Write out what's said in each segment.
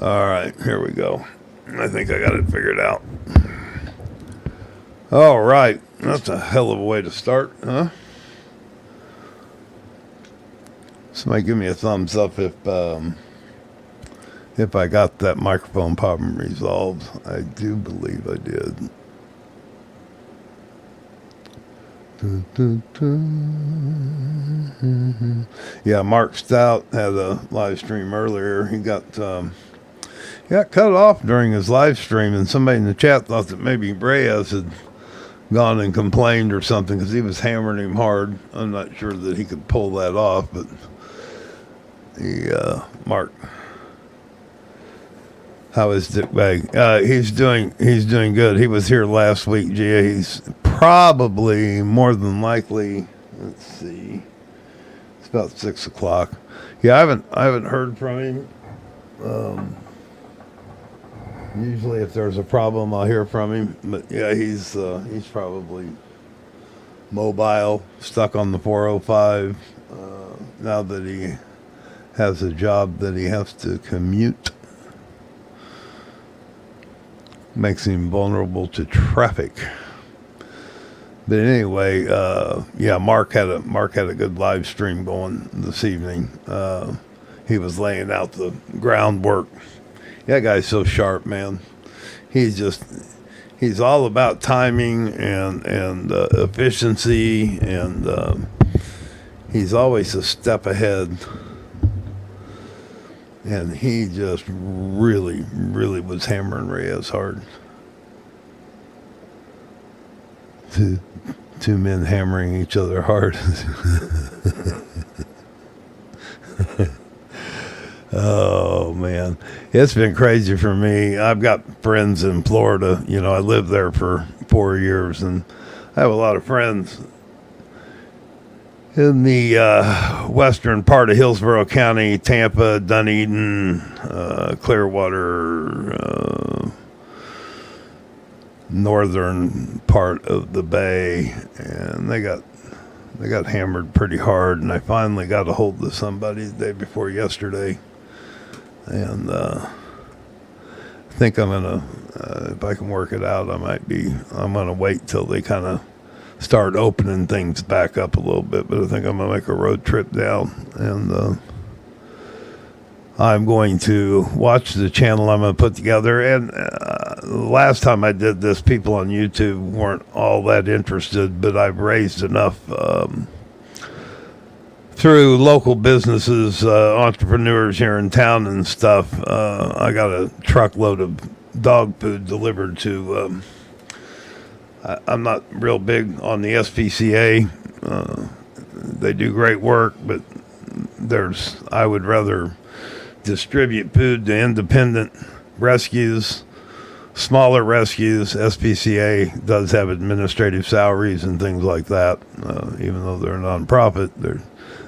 All right, here we go. I think I got it figured out. All right, that's a hell of a way to start, huh? Somebody give me a thumbs up if I got that microphone problem resolved. I do believe I did. Yeah, Mark Stout had a live stream earlier. He got cut off during his live stream, and somebody in the chat thought that maybe Reyes had gone and complained or something because he was hammering him hard. I'm not sure that he could pull that off, but Mark, how is Dick Bag? He's doing good. He was here last week. Gia, he's probably more than likely. Let's see, it's about 6 o'clock. Yeah, I haven't heard from him. Usually, if there's a problem, I'll hear from him. But yeah, he's probably mobile, stuck on the 405. Now that he has a job that he has to commute, makes him vulnerable to traffic. But anyway, Mark had a good live stream going this evening. He was laying out the groundwork. That guy's so sharp, man. He's all about timing and efficiency, and he's always a step ahead. And he just really, really was hammering Reyes hard. Two men hammering each other hard. Oh, man. It's been crazy for me. I've got friends in Florida. You know, I lived there for 4 years, and I have a lot of friends in the western part of Hillsborough County, Tampa, Dunedin, Clearwater, northern part of the bay, and they got hammered pretty hard. And I finally got a hold of somebody the day before yesterday, and I think I'm gonna, if I can work it out, I'm gonna wait till they kind of start opening things back up a little bit. But I think I'm gonna make a road trip down, and I'm going to watch the channel I'm going to put together. And the last time I did this, people on YouTube weren't all that interested, but I've raised enough through local businesses, entrepreneurs here in town and stuff. I got a truckload of dog food delivered to, I'm not real big on the SPCA. They do great work, but I would rather distribute food to independent rescues, smaller rescues. SPCA does have administrative salaries and things like that. Even though they're a nonprofit,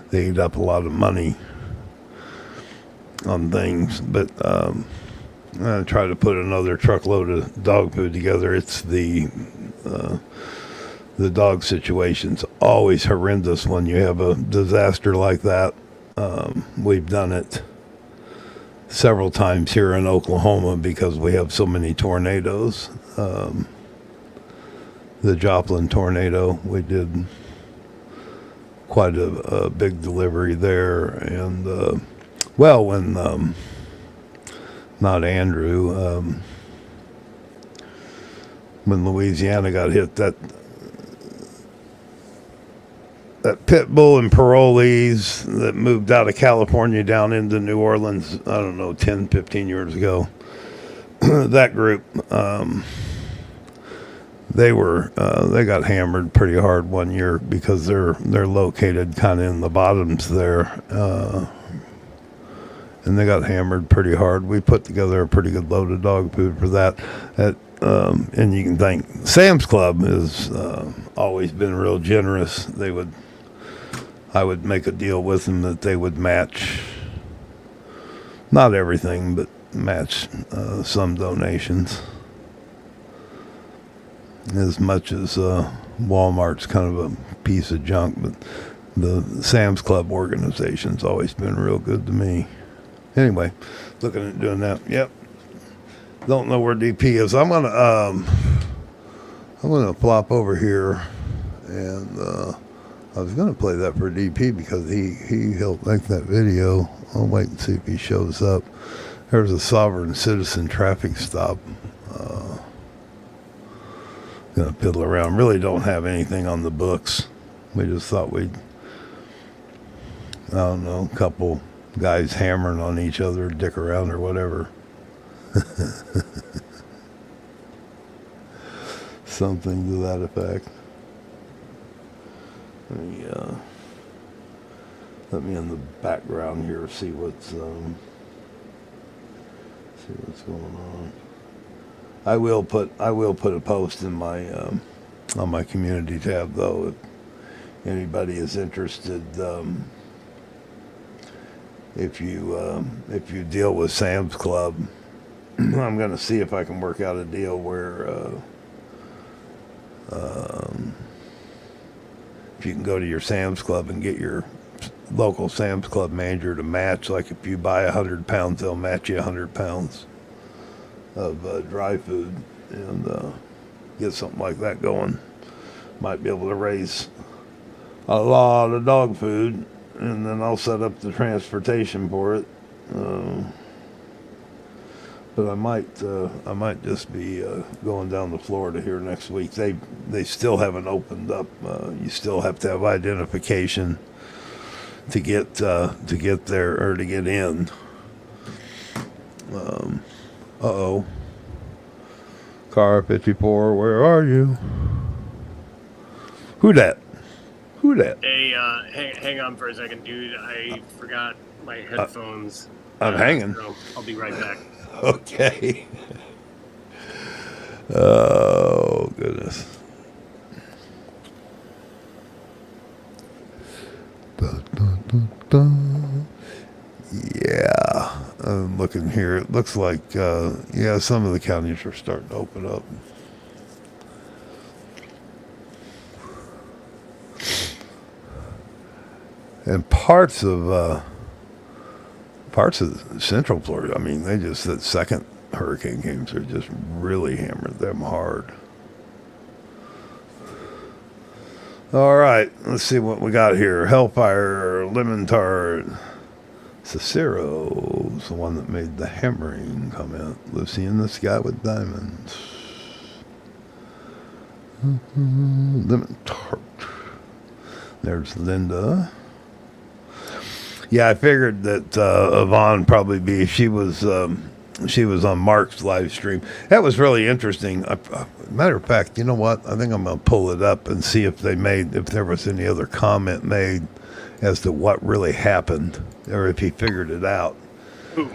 they eat up a lot of money on things. But I'm going to try to put another truckload of dog food together. It's the dog situation's always horrendous when you have a disaster like that. We've done it several times here in Oklahoma because we have so many tornadoes. The Joplin tornado, we did quite a big delivery there. And, when not Andrew, when Louisiana got hit, that pit bull and parolees that moved out of California down into New Orleans, I don't know, 10, 15 years ago, that group, they got hammered pretty hard one year because they're located kind of in the bottoms there, and they got hammered pretty hard. We put together a pretty good load of dog food for that. And you can thank Sam's Club has always been real generous. I would make a deal with them that they would match, not everything, but match some donations. As much as Walmart's kind of a piece of junk, but the Sam's Club organization's always been real good to me. Anyway, looking at doing that. Yep. Don't know where DP is. I'm gonna flop over here, and I was gonna play that for DP because he helped make that video. I'll wait and see if he shows up. There's a sovereign citizen traffic stop. Gonna piddle around. Really don't have anything on the books. We just thought we'd, I don't know, a couple guys hammering on each other, dick around or whatever. Something to that effect. Let me in the background here see what's going on. I will put a post in my on my community tab though if anybody is interested. If you deal with Sam's Club, I'm going to see if I can work out a deal where if you can go to your Sam's Club and get your local Sam's Club manager to match, like if you buy 100 pounds, they'll match you 100 pounds of dry food, and get something like that going. Might be able to raise a lot of dog food, and then I'll set up the transportation for it. But I might just be going down to Florida here next week. They still haven't opened up. You still have to have identification to get there or to get in. Car 54, where are you? Who that? Hey, hang on for a second, dude. I forgot my headphones. I'm hanging. So I'll be right back. Okay. Oh, goodness. Dun, dun, dun, dun. Yeah, I'm looking here. It looks like, some of the counties are starting to open up. And parts of Central Florida, I mean, that second hurricane games are just really hammered them hard. All right, let's see what we got here. Hellfire, Lemon Tart, Cicero's the one that made the hammering comment. Lucy in the Sky with Diamonds. Lemon Tart. There's Linda. Yeah, I figured that Yvonne probably she was on Mark's live stream. That was really interesting. Matter of fact, you know what? I think I'm gonna pull it up and see if there was any other comment made as to what really happened, or if he figured it out. Who?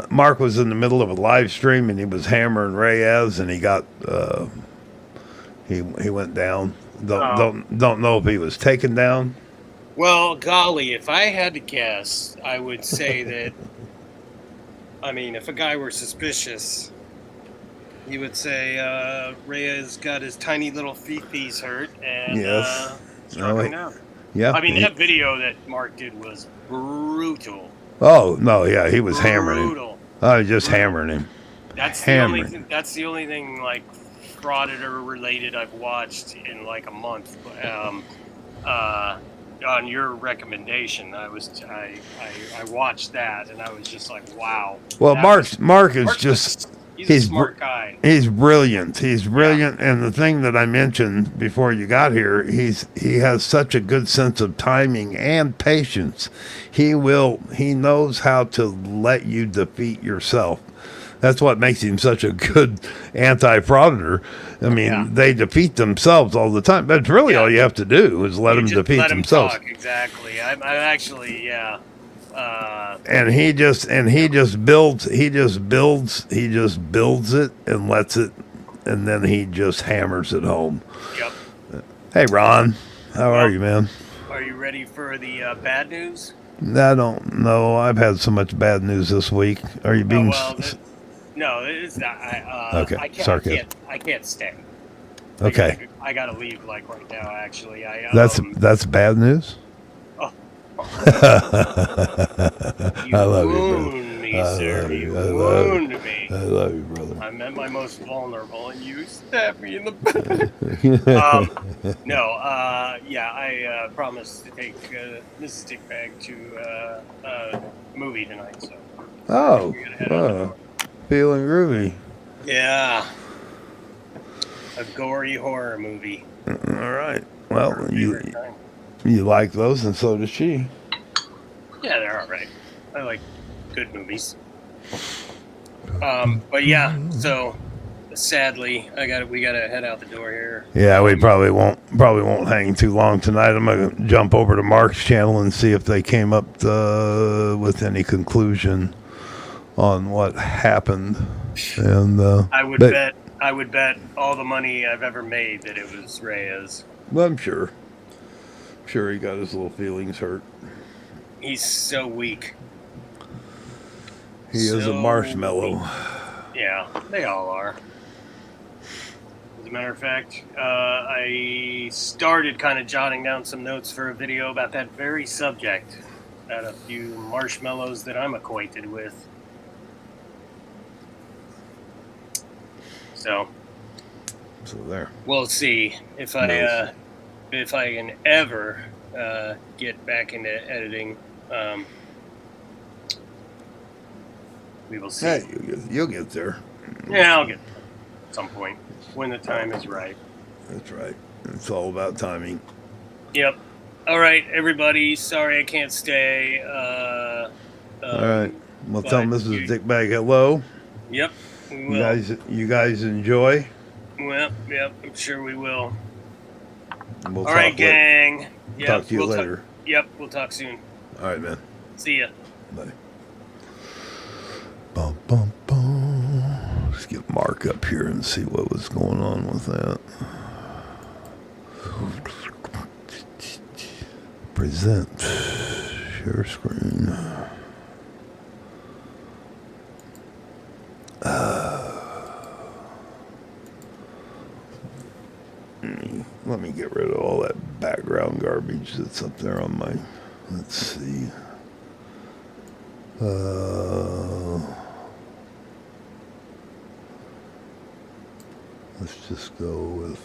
Mark was in the middle of a live stream and he was hammering Reyes, and he got he went down. Don't know if he was taken down. Well, golly, if I had to guess, I would say that, I mean, if a guy were suspicious, he would say Reyes got his tiny little feet hurt and struck him down. Yeah. I mean, that video that Mark did was brutal. Oh, no, yeah, he was hammering him. I was just hammering him. That's the only thing, like, frauditor related I've watched in, like, a month. On your recommendation, I watched that and I was just like, wow. Well, Mark is he's a smart guy. He's brilliant. And the thing that I mentioned before you got here, he has such a good sense of timing and patience. He knows how to let you defeat yourself. That's what makes him such a good anti-frauditor. I mean, they defeat themselves all the time. That's really all you have to do is let them defeat themselves. Talk, exactly. I'm actually, and he just builds it and lets it, and then he just hammers it home. Yep. Hey, Ron, how are you, man? Are you ready for the bad news? I don't know. I've had so much bad news this week. Are you being? No, it's not. Okay, I can't stay. Okay. I gotta leave like right now. Actually, that's bad news. Oh, You I love you, brother. wound me, I sir. love You you. I love you. wound me. I love you, brother. I'm at my most vulnerable, and you stabbed me in the back. No, yeah, I promised to take Mrs. Dickbag to movie tonight, so Oh, we gotta head out the door. feeling groovy. Yeah, a gory horror movie. All right. Her Well, favorite kind. you like those, and so does she. Yeah, they're all right. I like good movies. But yeah, so sadly, we gotta head out the door here. Yeah, we probably won't hang too long tonight. I'm gonna jump over to Mark's channel and see if they came up with any conclusion on what happened. And I would bet all the money I've ever made that it was Reyes. I'm sure he got his little feelings hurt. He's so weak. He is a marshmallow. Weak. Yeah, they all are. As a matter of fact, I started kind of jotting down some notes for a video about that very subject. Got a few marshmallows that I'm acquainted with. So There. we'll see if I can ever get back into editing. We will see. Hey, you'll get there. Yeah, I'll get there at some point when the time is right. That's right. It's all about timing. Yep. All right, everybody. Sorry I can't stay. All right. Well, tell Mrs. Dickbag hello. Yep. We will. You guys enjoy. Well, yep. I'm sure we will. We'll All right, gang. Yep, talk to you later. Yep. We'll talk soon. All right, man. See ya. Bye. Bum, bum, bum. Let's get Mark up here and see what was going on with that. Present. Share screen. Let me get rid of all that background garbage that's up there on my. Let's see. Let's just go with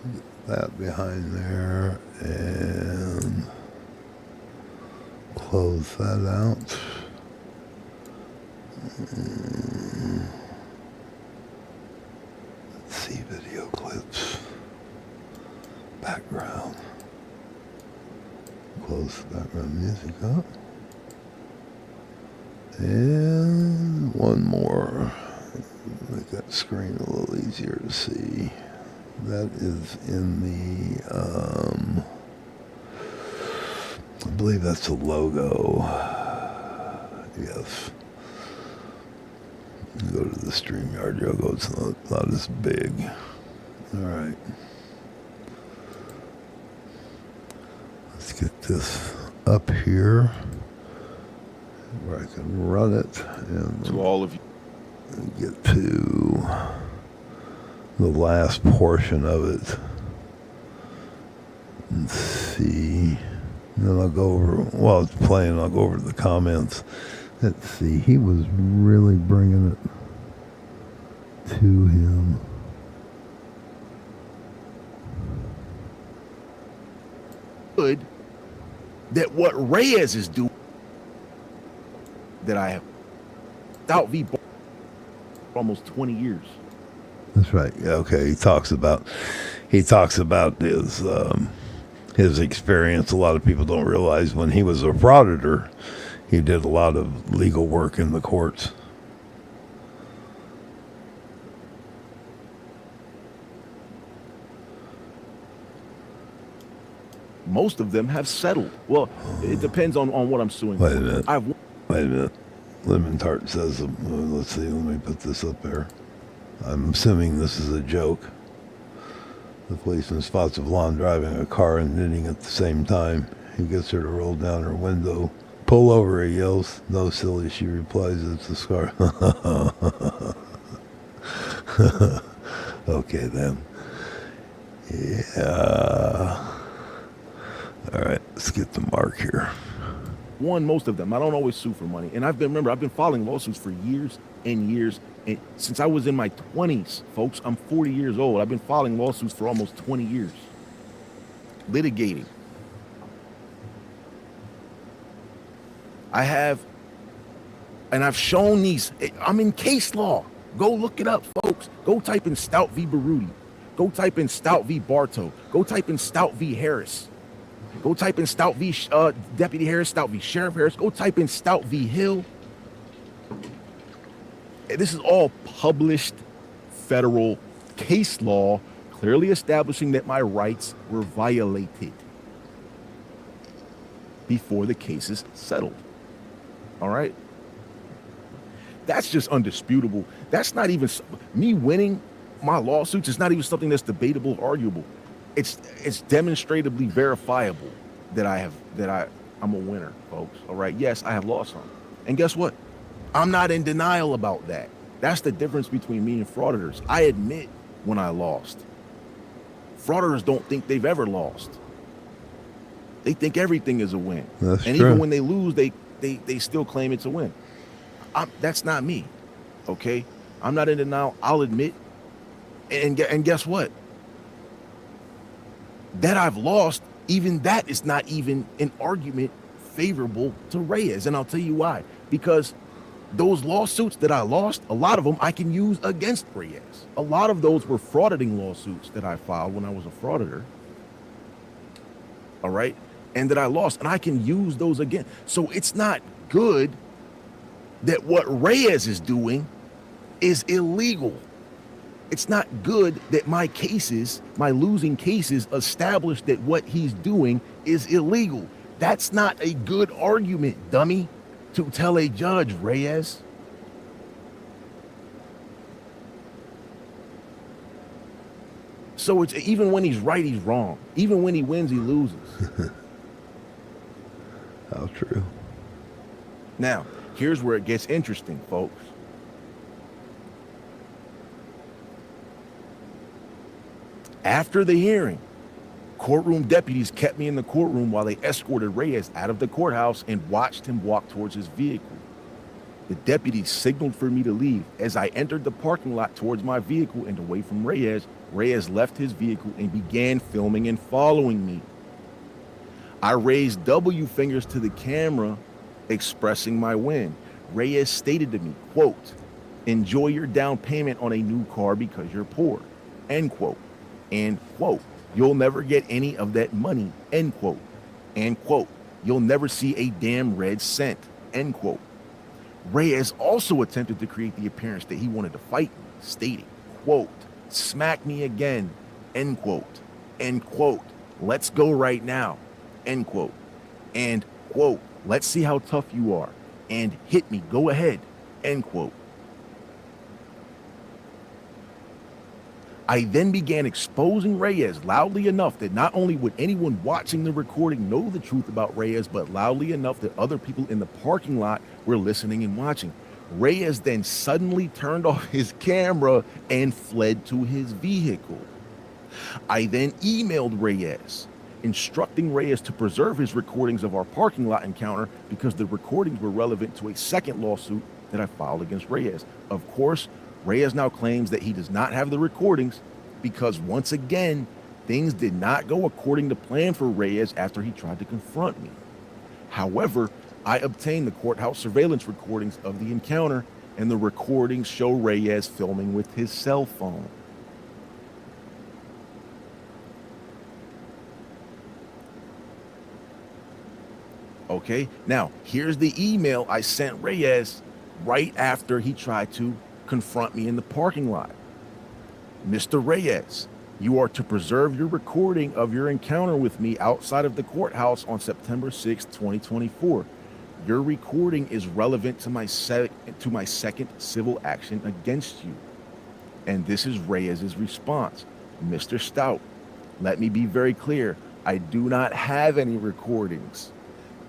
get that behind there and close that out. Let's see video clips. Background. Close the background music up. And one more. Make that screen a little easier to see. That is in the, I believe that's a logo. Yes. Go to the StreamYard logo. It's not as big. All right. Let's get this up here where I can run it and to all of you. Get to the last portion of it and see. And then I'll go over, while it's playing, I'll go over to the comments. Let's see, he was really bringing it to him. Good that what Reyes is doing that I have Stout v almost 20 years. That's right. Yeah, okay. He talks about his experience. A lot of people don't realize when he was a frauditor, he did a lot of legal work in the courts. Most of them have settled. Well, it depends on what I'm suing. Wait a minute. Wait a minute. Lemon Tart says, let's see, let me put this up there. I'm assuming this is a joke. The policeman spots a blonde driving a car and knitting at the same time. He gets her to roll down her window. Pull over, he yells. No, silly, she replies, it's a scar. Okay, then. Yeah. All right, let's get the mark here. Won most of them. I don't always sue for money. And I've been filing lawsuits for years and years. And since I was in my 20s, folks, I'm 40 years old. I've been filing lawsuits for almost 20 years. Litigating. I've shown these. I'm in case law. Go look it up, folks. Go type in Stout v. Baruti. Go type in Stout v. Bartow. Go type in Stout v. Harris. Go type in Stout v. Deputy Harris, Stout v. Sheriff Harris. Go type in Stout v. Hill. This is all published federal case law, clearly establishing that my rights were violated before the case is settled. All right? That's just undisputable. That's not even me winning my lawsuits. It's not even something that's debatable, arguable. It's demonstrably verifiable that I'm a winner, folks. All right. Yes, I have lost some. And guess what? I'm not in denial about that. That's the difference between me and frauditors. I admit when I lost. Frauditors don't think they've ever lost. They think everything is a win. That's and true. Even when they lose, they still claim it's a win. That's not me. Okay? I'm not in denial. I'll admit. And guess what? That I've lost, even that is not even an argument favorable to Reyes. And I'll tell you why. Because those lawsuits that I lost, a lot of them I can use against Reyes. A lot of those were frauditing lawsuits that I filed when I was a frauditor. All right? And that I lost. And I can use those again. So it's not good that what Reyes is doing is illegal. It's not good that my losing cases, establish that what he's doing is illegal. That's not a good argument, dummy, to tell a judge, Reyes. So it's even when he's right, he's wrong. Even when he wins, he loses. How true. Now, here's where it gets interesting, folks. After the hearing, courtroom deputies kept me in the courtroom while they escorted Reyes out of the courthouse and watched him walk towards his vehicle. The deputies signaled for me to leave. As I entered the parking lot towards my vehicle and away from Reyes, Reyes left his vehicle and began filming and following me. I raised W fingers to the camera, expressing my win. Reyes stated to me, quote, "Enjoy your down payment on a new car because you're poor," end quote. And quote, "You'll never get any of that money," end quote. And quote, "You'll never see a damn red cent," end quote. Reyes also attempted to create the appearance that he wanted to fight me, stating, quote, "Smack me again," end quote. And quote, "Let's go right now," end quote. And quote, "Let's see how tough you are," and "Hit me, go ahead," end quote. I then began exposing Reyes loudly enough that not only would anyone watching the recording know the truth about Reyes, but loudly enough that other people in the parking lot were listening and watching. Reyes then suddenly turned off his camera and fled to his vehicle. I then emailed Reyes, instructing Reyes to preserve his recordings of our parking lot encounter because the recordings were relevant to a second lawsuit that I filed against Reyes. Of course, Reyes now claims that he does not have the recordings because, once again, things did not go according to plan for Reyes after he tried to confront me. However, I obtained the courthouse surveillance recordings of the encounter, and the recordings show Reyes filming with his cell phone. Okay, now here's the email I sent Reyes right after he tried to confront me in the parking lot. "Mr. Reyes, you are to preserve your recording of your encounter with me outside of the courthouse on September 6, 2024. Your recording is relevant to my second civil action against you." And this is Reyes's response. "Mr. Stout, let me be very clear. I do not have any recordings.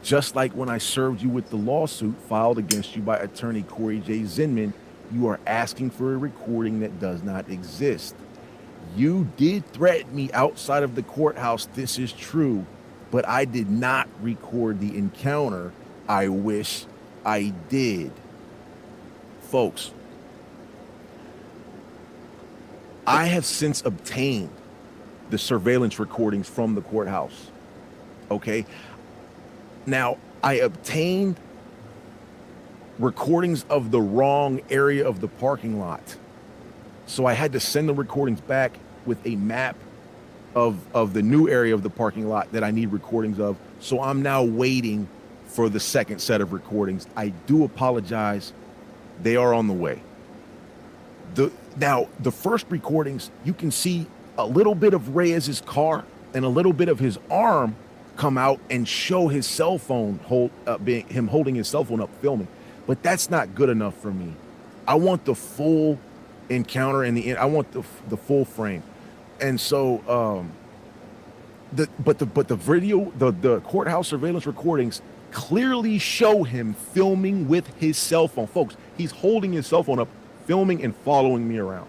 Just like when I served you with the lawsuit filed against you by attorney Corey J. Zinman, you are asking for a recording that does not exist. You did threaten me outside of the courthouse. This is true. but I did not record the encounter. I wish I did. Folks, I have since obtained the surveillance recordings from the courthouse. Okay. Now, I obtained recordings of the wrong area of the parking lot. So I had to send the recordings back with a map of the new area of the parking lot that I need recordings of. So I'm now waiting for the second set of recordings. I do apologize. They are on the way. Now, the first recordings, you can see a little bit of Reyes's car and a little bit of his arm come out and show his cell phone him holding his cell phone up filming. But that's not good enough for me. I want the full encounter and I want the full frame. And so the video, the courthouse surveillance recordings clearly show him filming with his cell phone. Folks, he's holding his cell phone up, filming and following me around,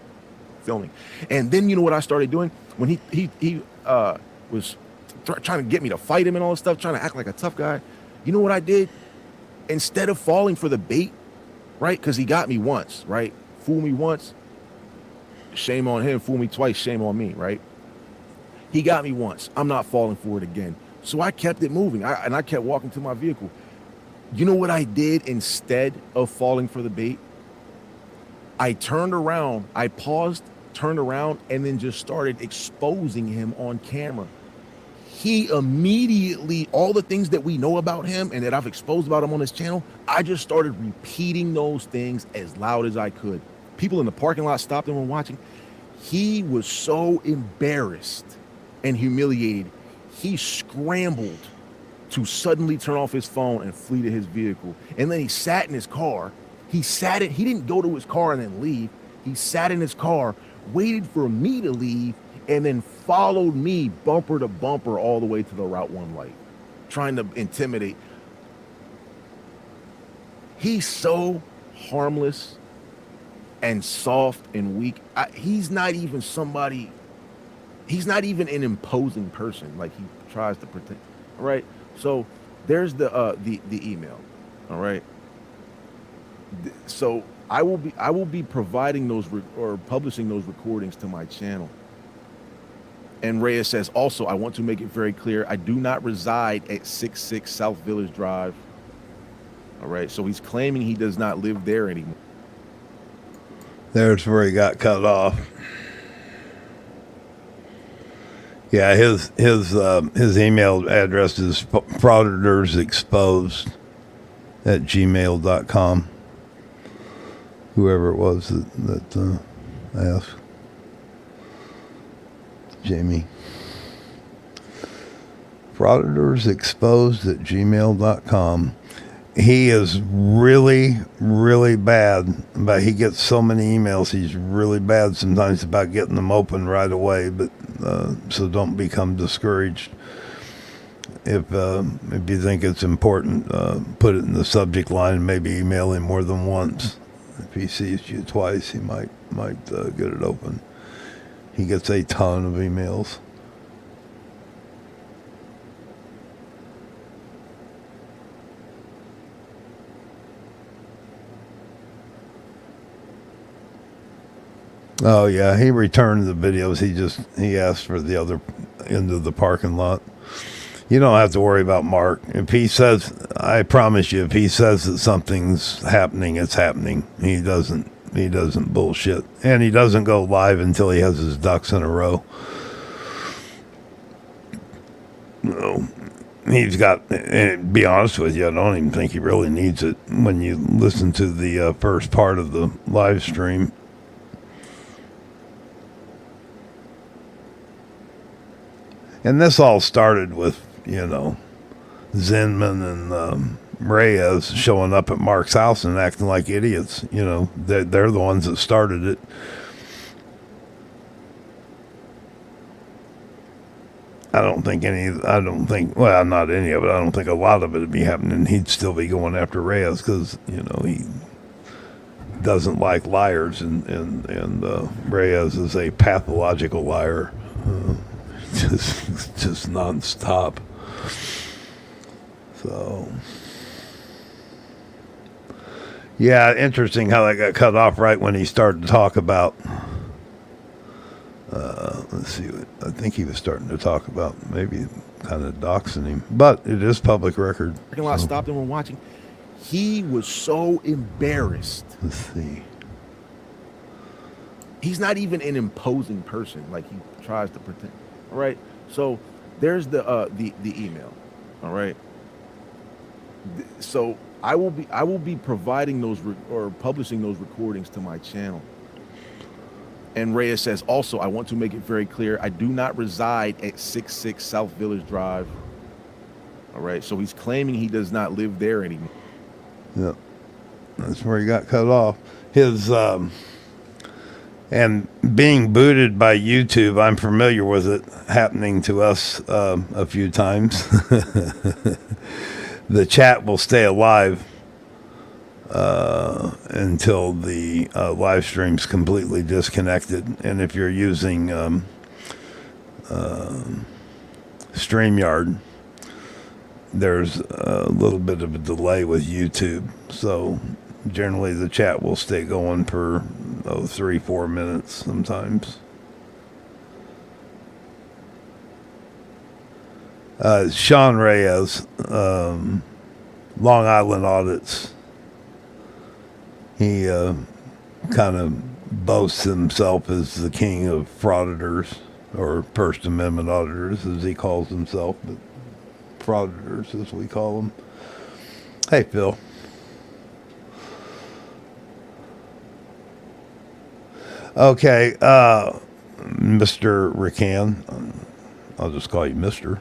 filming. And then you know what I started doing when he was trying to get me to fight him and all this stuff, trying to act like a tough guy. You know what I did? Instead of falling for the bait, right? Because he got me once, right? Fool me once, shame on him. Fool me twice, shame on me, right? He got me once. I'm not falling for it again. So I kept it moving, and I kept walking to my vehicle. You know what I did instead of falling for the bait? I turned around, I paused, turned around, and then just started exposing him on camera. He immediately, all the things that we know about him and that I've exposed about him on this channel, I just started repeating those things as loud as I could. People in the parking lot stopped him and watching. He was so embarrassed and humiliated. He scrambled to suddenly turn off his phone and flee to his vehicle. And then he sat in his car. He didn't go to his car and then leave. He sat in his car, waited for me to leave, and then followed me bumper to bumper all the way to the Route 1 light, trying to intimidate. He's so harmless and soft and weak. He's not even an imposing person like he tries to pretend. All right. So there's the email. All right. So I will be providing those or publishing those recordings to my channel. And Reyes says, also, I want to make it very clear, I do not reside at 66 South Village Drive. All right. So he's claiming he does not live there anymore. There's where he got cut off. Yeah, his email address is fraudersexposed@gmail.com. Whoever it was that asked. Jamie. Fraudersexposed@gmail.com. He is really, really bad, but he gets so many emails. He's really bad sometimes about getting them open right away. But so don't become discouraged. If you think it's important, put it in the subject line and maybe email him more than once. If he sees you twice, he might get it open. He gets a ton of emails. Oh yeah, he returned the videos. He asked for the other end of the parking lot. You don't have to worry about Mark. If he says, I promise you, if he says that something's happening, it's happening. He doesn't bullshit. And he doesn't go live until he has his ducks in a row. No. He's got, and to be honest with you, I don't even think he really needs it when you listen to the first part of the live stream. And this all started with, Zinman and Reyes showing up at Mark's house and acting like idiots. They're the ones that started it. I don't think not any of it. I don't think a lot of it would be happening. He'd still be going after Reyes because, he doesn't like liars. And Reyes is a pathological liar. Just nonstop. So, yeah, interesting how that got cut off right when he started to talk about. Let's see. I think he was starting to talk about maybe kind of doxing him, but it is public record. Parking lot stopped and were watching. He was so embarrassed. Let's see. He's not even an imposing person like he tries to pretend. All right. So there's the email. All right. So I will be providing those or publishing those recordings to my channel. And Reyes says, also, I want to make it very clear, I do not reside at 66 South Village Drive. All right. So he's claiming he does not live there anymore. Yep. That's where he got cut off. His, and being booted by YouTube, I'm familiar with it happening to us a few times. The chat will stay alive until the live stream's completely disconnected. And if you're using StreamYard, there's a little bit of a delay with YouTube. So generally the chat will stay going for 3-4 minutes sometimes. Sean Reyes, Long Island Audits. He kind of boasts himself as the king of frauditors, or First Amendment auditors, as he calls himself, but frauditors, as we call them. Hey, Phil. Okay, Mr. Rickan, I'll just call you Mr.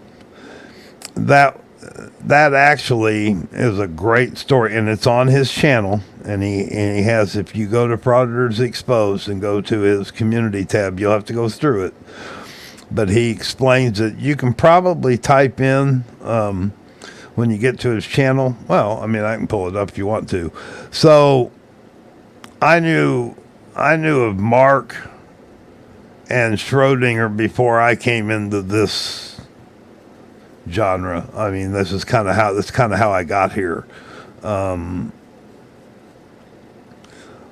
That actually is a great story, and it's on his channel. And he has, if you go to Frauditors Exposed and go to his community tab, you'll have to go through it. But he explains that you can probably type in when you get to his channel. Well, I mean, I can pull it up if you want to. So I knew of Mark and Schrodinger before I came into this genre. I mean, that's kind of how I got here.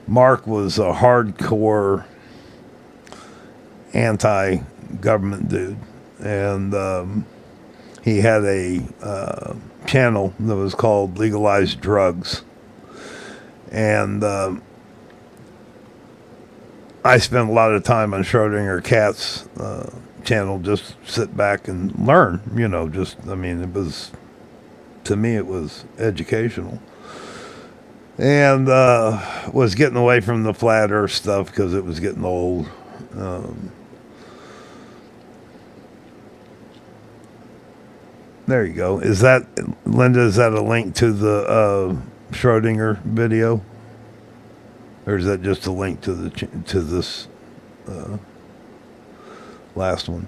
Mark was a hardcore anti-government dude, and he had a channel that was called Legalized Drugs, and I spent a lot of time on Schrodinger Cat's channel, just sit back and learn, it was, to me, it was educational. And was getting away from the flat earth stuff because it was getting old. There you go. Is that, Linda, is that a link to the Schrodinger video? Or is that just a link to this last one?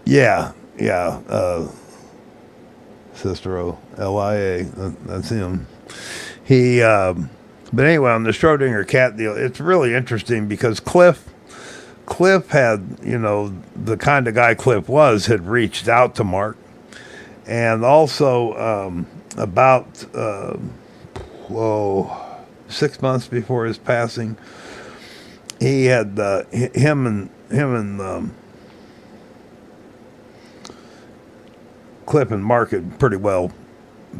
Yeah. Cicero, LIA, that's him. But anyway, on the Schrodinger Cat deal, it's really interesting because Cliff had, the kind of guy Cliff was, had reached out to Mark. And also about 6 months before his passing, he had him and Cliff and Mark had pretty well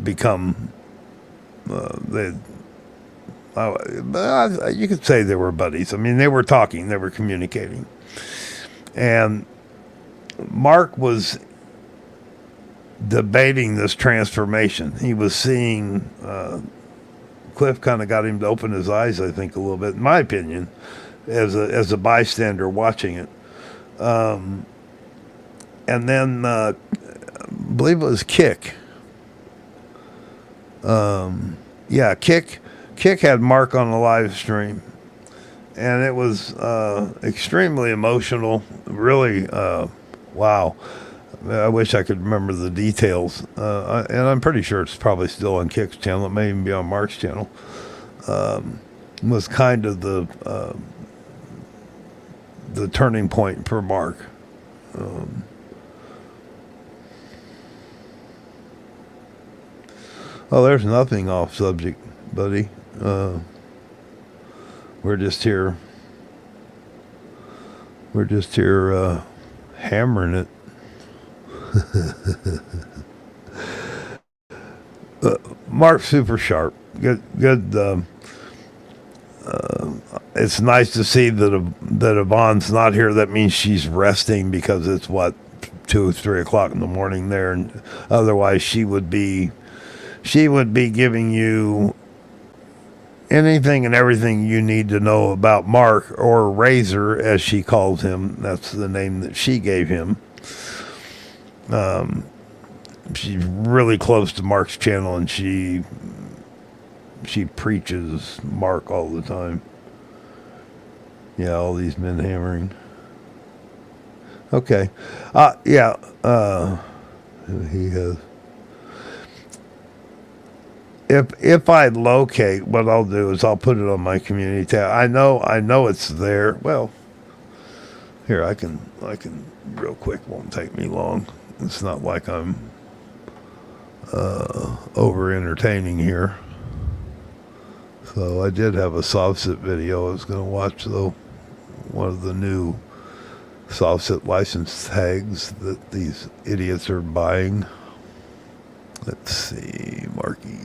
become you could say they were buddies. I mean, they were talking, they were communicating, and Mark was debating this transformation. He was seeing Cliff kind of got him to open his eyes, I think, a little bit, in my opinion, as a bystander watching it. And then I believe it was Kick. Kick had Mark on the live stream, and it was extremely emotional. Really, wow. I wish I could remember the details, and I'm pretty sure it's probably still on Kick's channel. It may even be on Mark's channel. Was kind of the turning point for Mark. Oh, there's nothing off subject, buddy. We're just here. We're just here hammering it. Mark's super sharp. Good. It's nice to see that Yvonne's not here. That means she's resting because it's what 2 or 3 o'clock in the morning there, and otherwise she would be giving you anything and everything you need to know about Mark, or Razor as she calls him. That's the name that she gave him. She's really close to Mark's channel, and she preaches Mark all the time. Yeah, all these men hammering. Okay. Yeah. He has. If I locate, what I'll do is I'll put it on my community tab. I know it's there. Well, here I can real quick. Won't take me long. It's not like I'm over entertaining here. So I did have a Softset video I was going to watch, though. One of the new Softset license tags that these idiots are buying. Let's see, Marky.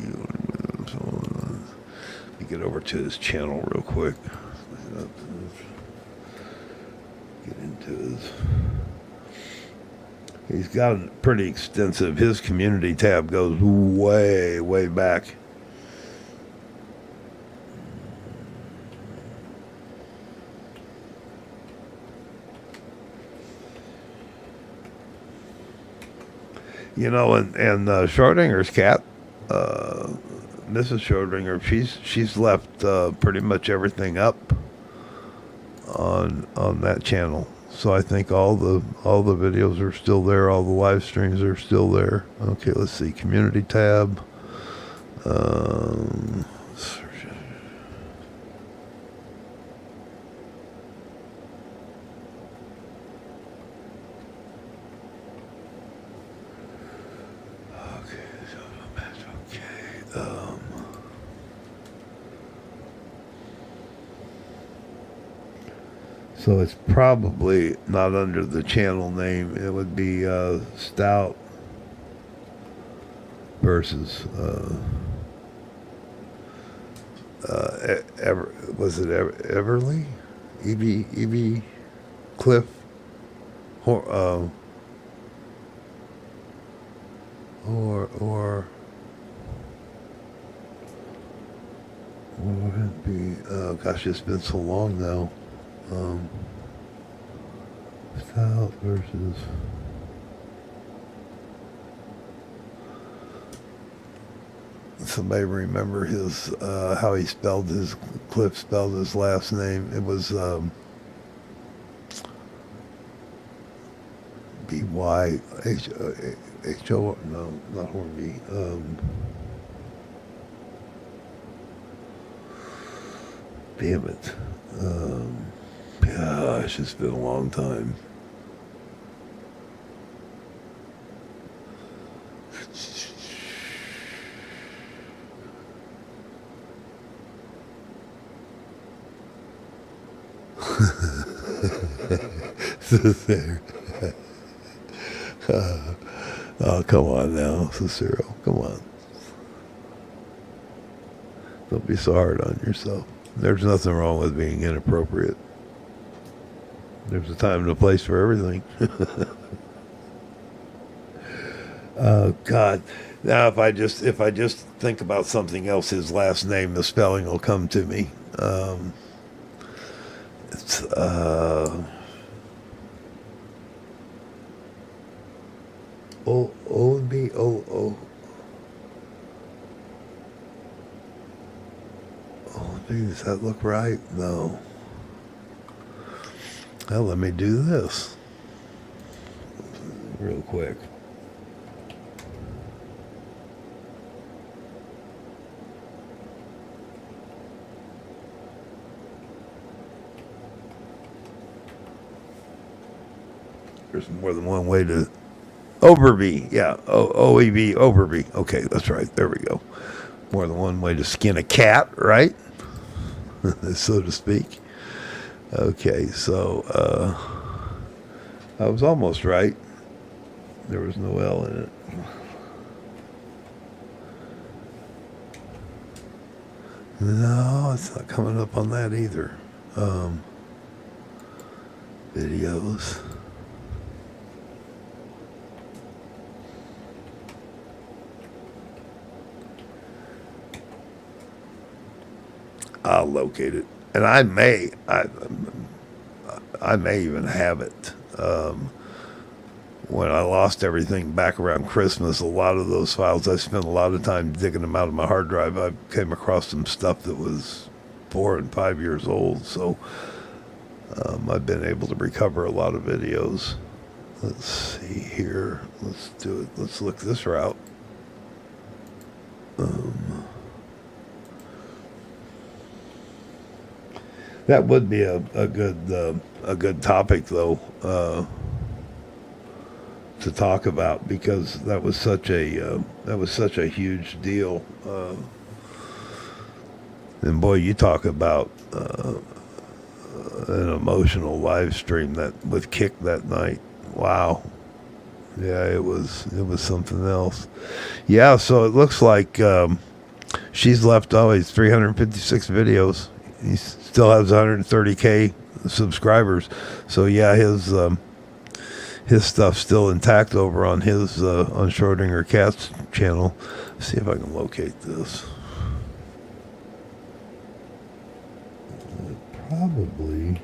Let me get over to his channel real quick. Get into his. He's got a pretty extensive. His community tab goes way, way back. You know, and Schrodinger's cat, Mrs. Schrodinger, she's left pretty much everything up on that channel. So I think all the videos are still there, all the live streams are still there. Okay, let's see, community tab. Search it. So it's probably not under the channel name. It would be Stout versus was it Everly? Evie Cliff? Or what would it be? Gosh, it's been so long now. Stout versus somebody remember his how he spelled his Cliff spelled his last name. It was B-Y-H-O, no, not Hornby. Damn it. Gosh, it's been a long time. There. Oh, come on now, Cicero. Come on. Don't be so hard on yourself. There's nothing wrong with being inappropriate. There's a time and a place for everything. Oh God! Now, if I just think about something else, his last name, the spelling will come to me. It's O. Does that look right? No. Well, let me do this real quick. There's more than one way to Overby, yeah. OEB, Overby. Okay, that's right. There we go. More than one way to skin a cat, right? So to speak. Okay, so I was almost right. There was no L in it. No, it's not coming up on that either. Videos. I'll locate it, and I may even have it. When I lost everything back around Christmas, a lot of those files, I spent a lot of time digging them out of my hard drive. I came across some stuff that was 4 and 5 years old, so I've been able to recover a lot of videos. Let's see here. Let's do it. Let's look this route. That would be a good topic, though, to talk about, because that was such a huge deal. And boy, you talk about an emotional live stream that with Kick that night. Wow. Yeah, it was something else. Yeah, so it looks like she's left always 356 videos. He still has 130K subscribers. So yeah, his stuff's still intact over on his on Schrodinger Cat's channel. Let's see if I can locate this. Probably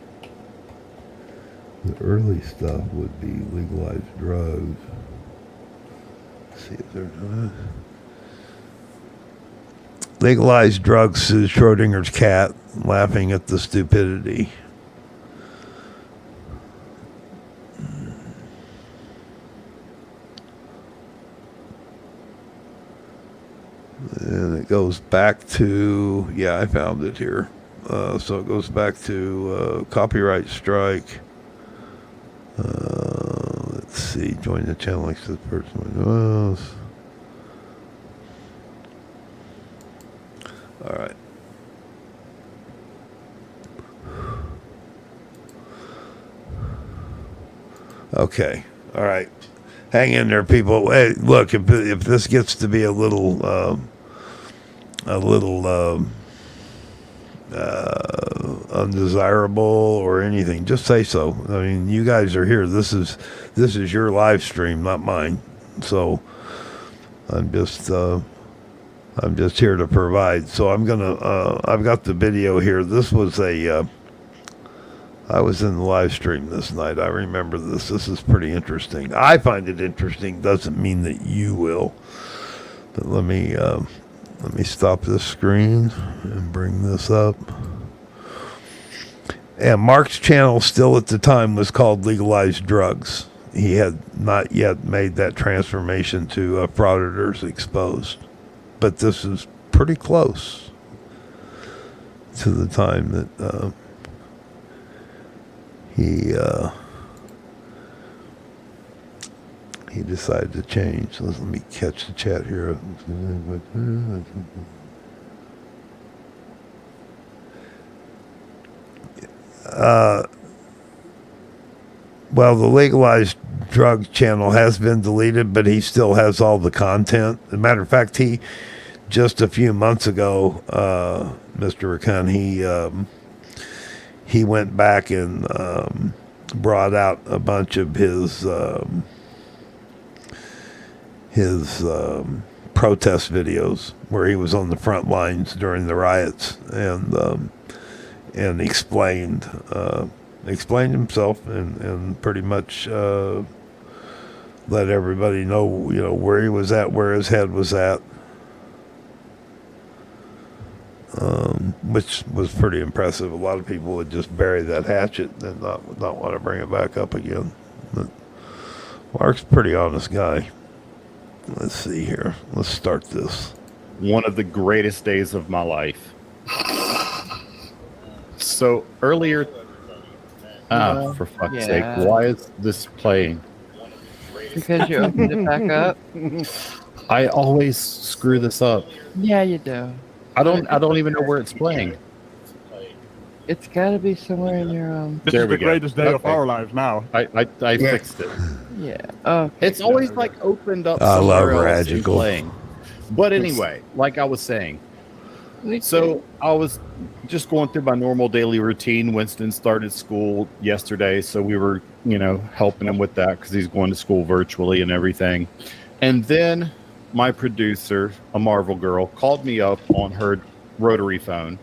the early stuff would be legalized drugs. Let's see if there's legalized drugs is Schrodinger's cat laughing at the stupidity. And it goes back to, yeah, I found it here. So it goes back to copyright strike. Let's see, join the channel next to the person. All right. Okay. All right. Hang in there, people. Hey, look, if this gets to be a little undesirable or anything, just say so. I mean, you guys are here. This is your live stream, not mine. So I'm just here to provide. So I'm gonna. I've got the video here. This was I was in the live stream this night. I remember this. This is pretty interesting. I find it interesting. Doesn't mean that you will. But let me stop this screen and bring this up. And Mark's channel still at the time was called Legalized Drugs. He had not yet made that transformation to Frauditors Exposed. But this is pretty close to the time that he decided to change. So let me catch the chat here. Well, the Legalized Drug channel has been deleted, but he still has all the content. As a matter of fact, he just a few months ago, Mr. Rakan, he went back and brought out a bunch of his protest videos where he was on the front lines during the riots and explained himself and pretty much let everybody know, where he was at, where his head was at. Which was pretty impressive. A lot of people would just bury that hatchet and not want to bring it back up again. But Mark's a pretty honest guy. Let's see here. Let's start this. One of the greatest days of my life. So earlier, for fuck's sake, why is this playing? because you opened it back up. I always screw this up. Yeah, you do. I don't even know where it's playing. It's got to be somewhere in your This There is we the go. greatest day of Okay. our lives now. I fixed it. Yeah. Oh, It's always like opened up I love somewhere else and Radical. playing. But anyway, like I was saying, so I was just going through my normal daily routine. Winston started school yesterday, so we were, helping him with that because he's going to school virtually and everything. And then my producer, a Marvel girl, called me up on her rotary phone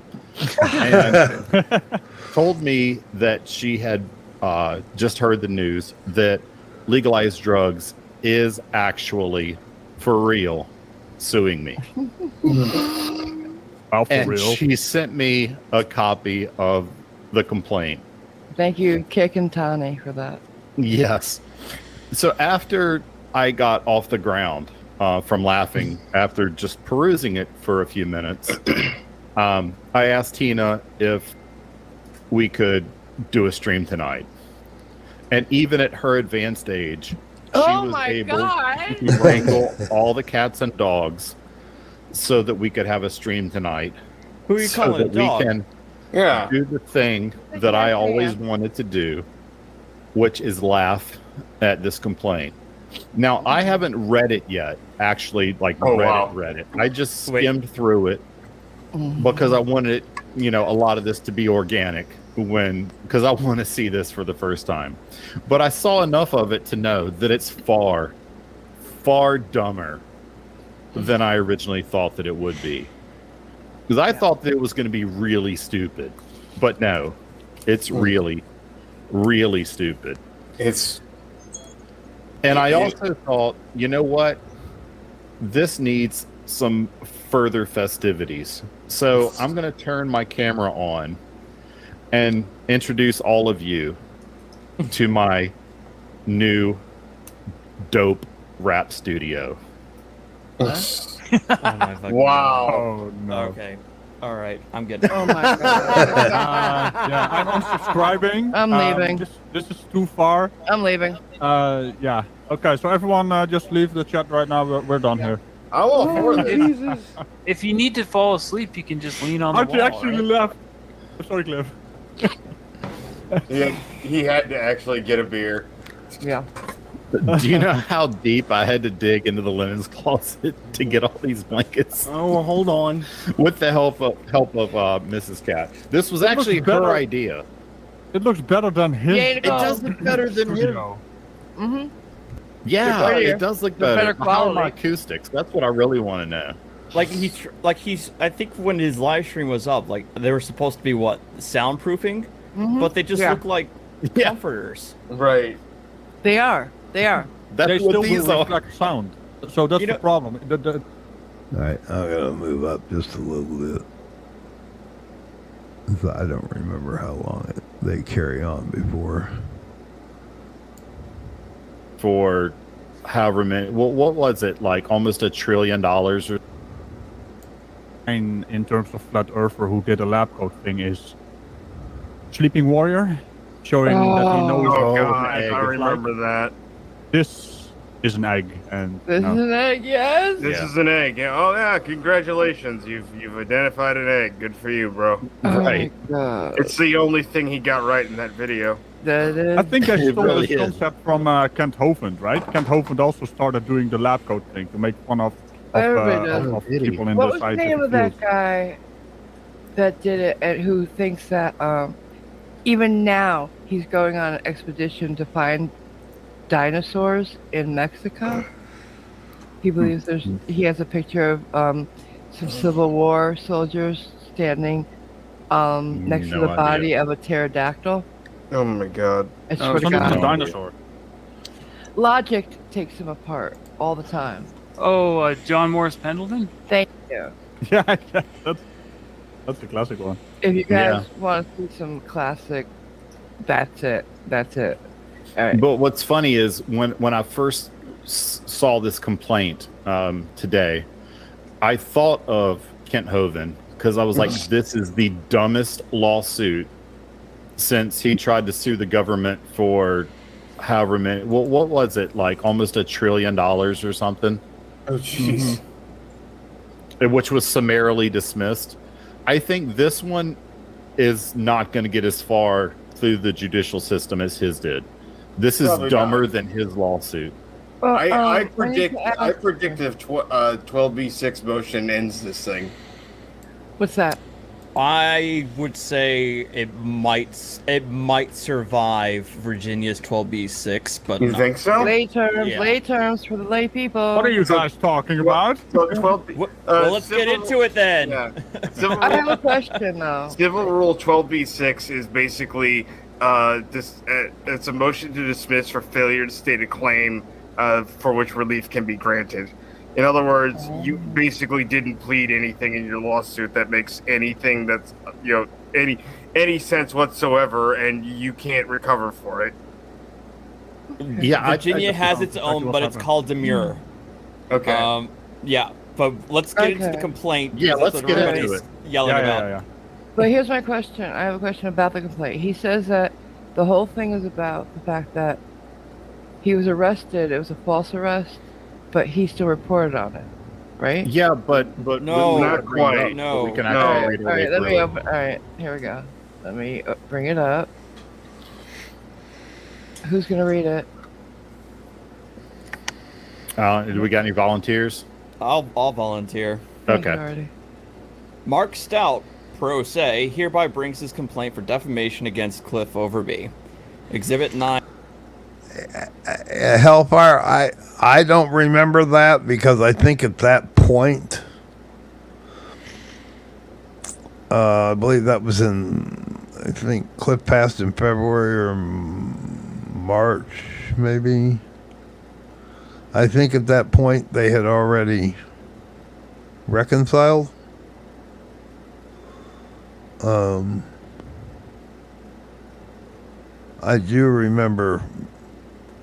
and told me that she had just heard the news that legalized drugs is actually for real suing me. Oh, for And real. she sent me a copy of the complaint. Thank you, Kick and Tani, for that. Yes. So after I got off the ground from laughing, after just perusing it for a few minutes, I asked Tina if we could do a stream tonight. And even at her advanced age, she was able to wrangle all the cats and dogs so that we could have a stream tonight. Who are you so calling a that dog? we can do the thing that I always wanted to do, which is laugh at this complaint. Now, I haven't read it yet, actually, read it. I just skimmed through it because I wanted, a lot of this to be organic because I want to see this for the first time. But I saw enough of it to know that it's far, far dumber than I originally thought that it would be. Because I thought that it was going to be really stupid. But no, it's really, really stupid. And I also thought, you know what? This needs some further festivities. So I'm going to turn my camera on and introduce all of you to my new dope rap studio. Oh my fucking Wow. Oh, no. God. Okay. All right. I'm getting. Oh my god. Yeah, I'm unsubscribing. I'm leaving. This is too far. I'm leaving. Yeah. Okay, so everyone just leave the chat right now. We're done here. I'm all for this. If you need to fall asleep, you can just lean on the Archie wall. actually right? left. Sorry, Cliff. He had to actually get a beer. Yeah. Do you know how deep I had to dig into the linens closet to get all these blankets? Oh, well, hold on. With the help of Mrs. Cat. This was It actually looks better. her idea. It looks better than his. Yeah, It does look better than him. studio. Mm-hmm. Yeah, prettier. it does look They're better. better How are my quality. acoustics? That's what I really want to know. He's. I think when his live stream was up, they were supposed to be soundproofing, Mm-hmm. but they just Yeah. look like Yeah. comforters. Right. They are. They are. That's They what still these will are. reflect sound. So that's the problem. All right, I'm gonna move up just a little bit. 'Cause I don't remember how long they carry on before. For however many, what was it, like almost $1 trillion? Or in terms of Flat Earther who did a lab coat thing is Sleeping Warrior, showing that he knows Oh, what God, an egg I is remember like. that. This is an egg, and This no. is an egg, yes. This Yeah. is an egg. Yeah. Oh yeah, congratulations. You've identified an egg. Good for you, bro. Right. Oh my god. It's the only thing he got right in that video. That is. I think I It stole really this is. concept from Kent Hovind, right? Kent Hovind also started doing the lab coat thing to make fun of, Everybody does. of people in What the was the scientific name of that field. guy that did it and who thinks that even now he's going on an expedition to find dinosaurs in Mexico? He believes he has a picture of some Civil War soldiers standing next to No the idea. body of a pterodactyl. Oh my god. I swear to Some of God. the dinosaur. Logic takes them apart all the time. Oh, John Morris Pendleton? Thank you. Yeah, that's the classic one. If you guys want to see some classic, that's it. That's it. All right. But what's funny is when I first saw this complaint today, I thought of Kent Hovind because I was like, this is the dumbest lawsuit since he tried to sue the government for however many. What was it, like almost $1 trillion or something? Oh, jeez. Which was summarily dismissed. I think this one is not going to get as far through the judicial system as his did. This is Probably dumber not. than his lawsuit. Well, I need to predict ask- if 12b6 motion ends this thing. What's that? I would say it might survive Virginia's 12b6, but You no. think so? Lay terms, Yeah. lay terms for the lay people. What are you guys talking about? So 12. Well, let's get into it then. Yeah. Civil I have Rule, a question though. Civil Rule 12b6 is basically it's a motion to dismiss for failure to state a claim for which relief can be granted. In other words, you basically didn't plead anything in your lawsuit that makes anything that's any sense whatsoever, and you can't recover for it. Yeah, Virginia has its own, but it's called demurrer. Okay. Yeah, but let's get into the Okay. complaint. Yeah, because that's let's what get into everybody's it. Yelling Yeah, about. yeah, yeah. But here's my question. I have a question about the complaint. He says that the whole thing is about the fact that he was arrested. It was a false arrest, but he still reported on it, right? Yeah, but No, not quite. no. We can No. actually read All right, it let me through. open. All right, here we go. Let me bring it up. Who's gonna read it? Do we got any volunteers? I'll volunteer. Thank you Okay. already. Mark Stout, pro se, hereby brings his complaint for defamation against Cliff Overby. Exhibit 9. Hellfire, I don't remember that because I think at that point, I believe that was I think Cliff passed in February or March, maybe. I think at that point they had already reconciled. I do remember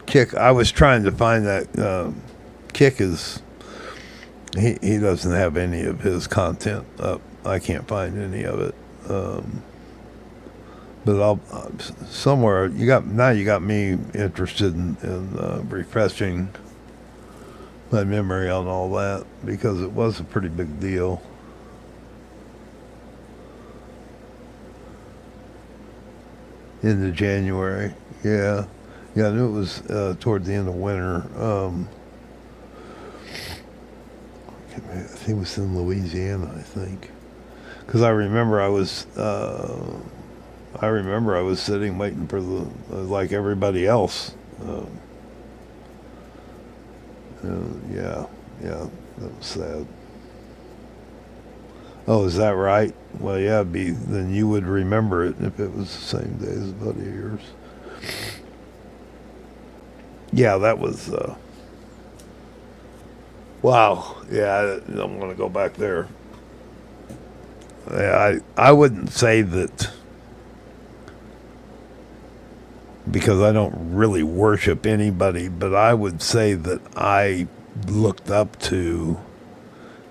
Kick. I was trying to find that Kick is he doesn't have any of his content up. I can't find any of it. But I'll somewhere you got me interested in refreshing my memory on all that because it was a pretty big deal. Into January, yeah. I knew it was toward the end of winter. I think it was in Louisiana. I think because I remember I was sitting waiting for the like everybody else. Yeah, that was sad. Oh, is that right? Well, yeah, then you would remember it if it was the same day as a buddy of yours. Yeah, that was. Wow. Yeah, I don't want to go back there. Yeah, I wouldn't say that because I don't really worship anybody, but I would say that I looked up to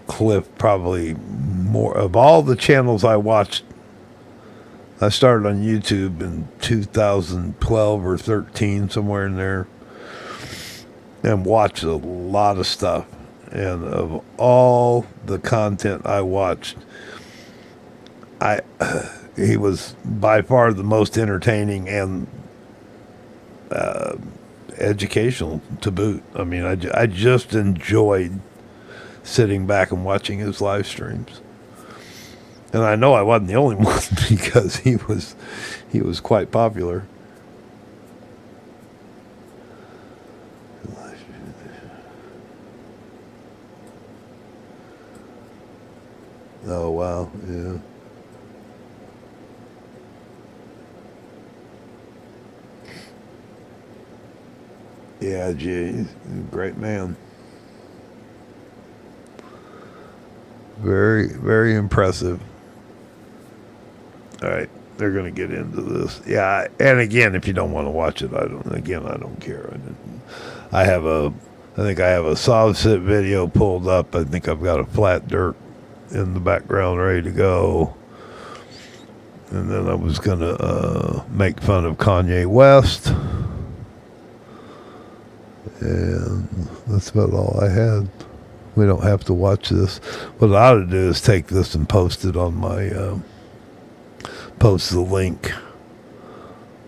Cliff probably more of all the channels I watched. I started on YouTube in 2012 or 13, somewhere in there, and watched a lot of stuff. And of all the content I watched, he was by far the most entertaining and educational to boot. I mean, I just enjoyed sitting back and watching his live streams. And I know I wasn't the only one because he was quite popular. Oh wow, yeah. Yeah, gee, he's a great man. Very, very impressive. All right, they're going to get into this. Yeah, and again, if you don't want to watch it, I don't care. I think I have a solid sit video pulled up. I think I've got a flat dirt in the background ready to go. And then I was going to make fun of Kanye West. And that's about all I had. We don't have to watch this. What I ought to do is take this and post it on my, post the link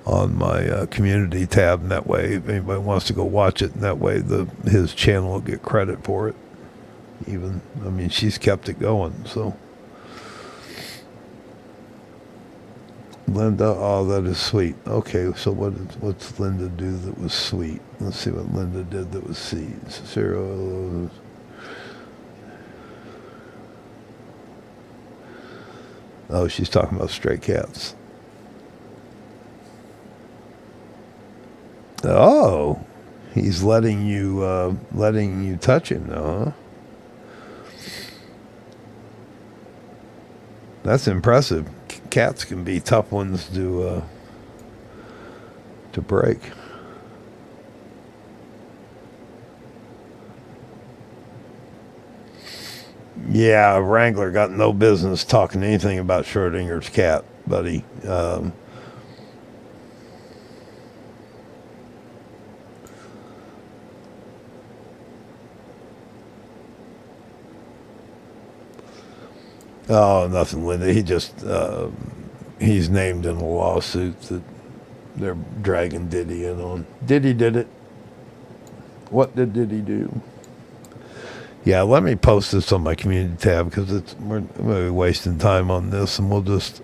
on my community tab. And that way, if anybody wants to go watch it, and that way his channel will get credit for it. Even, I mean, she's kept it going, so. Linda, oh, that is sweet. Okay, so what's Linda do that was sweet? Let's see what Linda did that was sweet. Zero. Oh, she's talking about stray cats. Oh, he's letting you touch him now, huh? That's impressive. Cats can be tough ones to break. Yeah, Wrangler got no business talking anything about Schrodinger's cat, buddy. Oh, nothing, Linda. He just, he's named in a lawsuit that they're dragging Diddy in on. Diddy did it. What did Diddy do? Yeah, let me post this on my community tab because we're wasting time on this, and we'll just,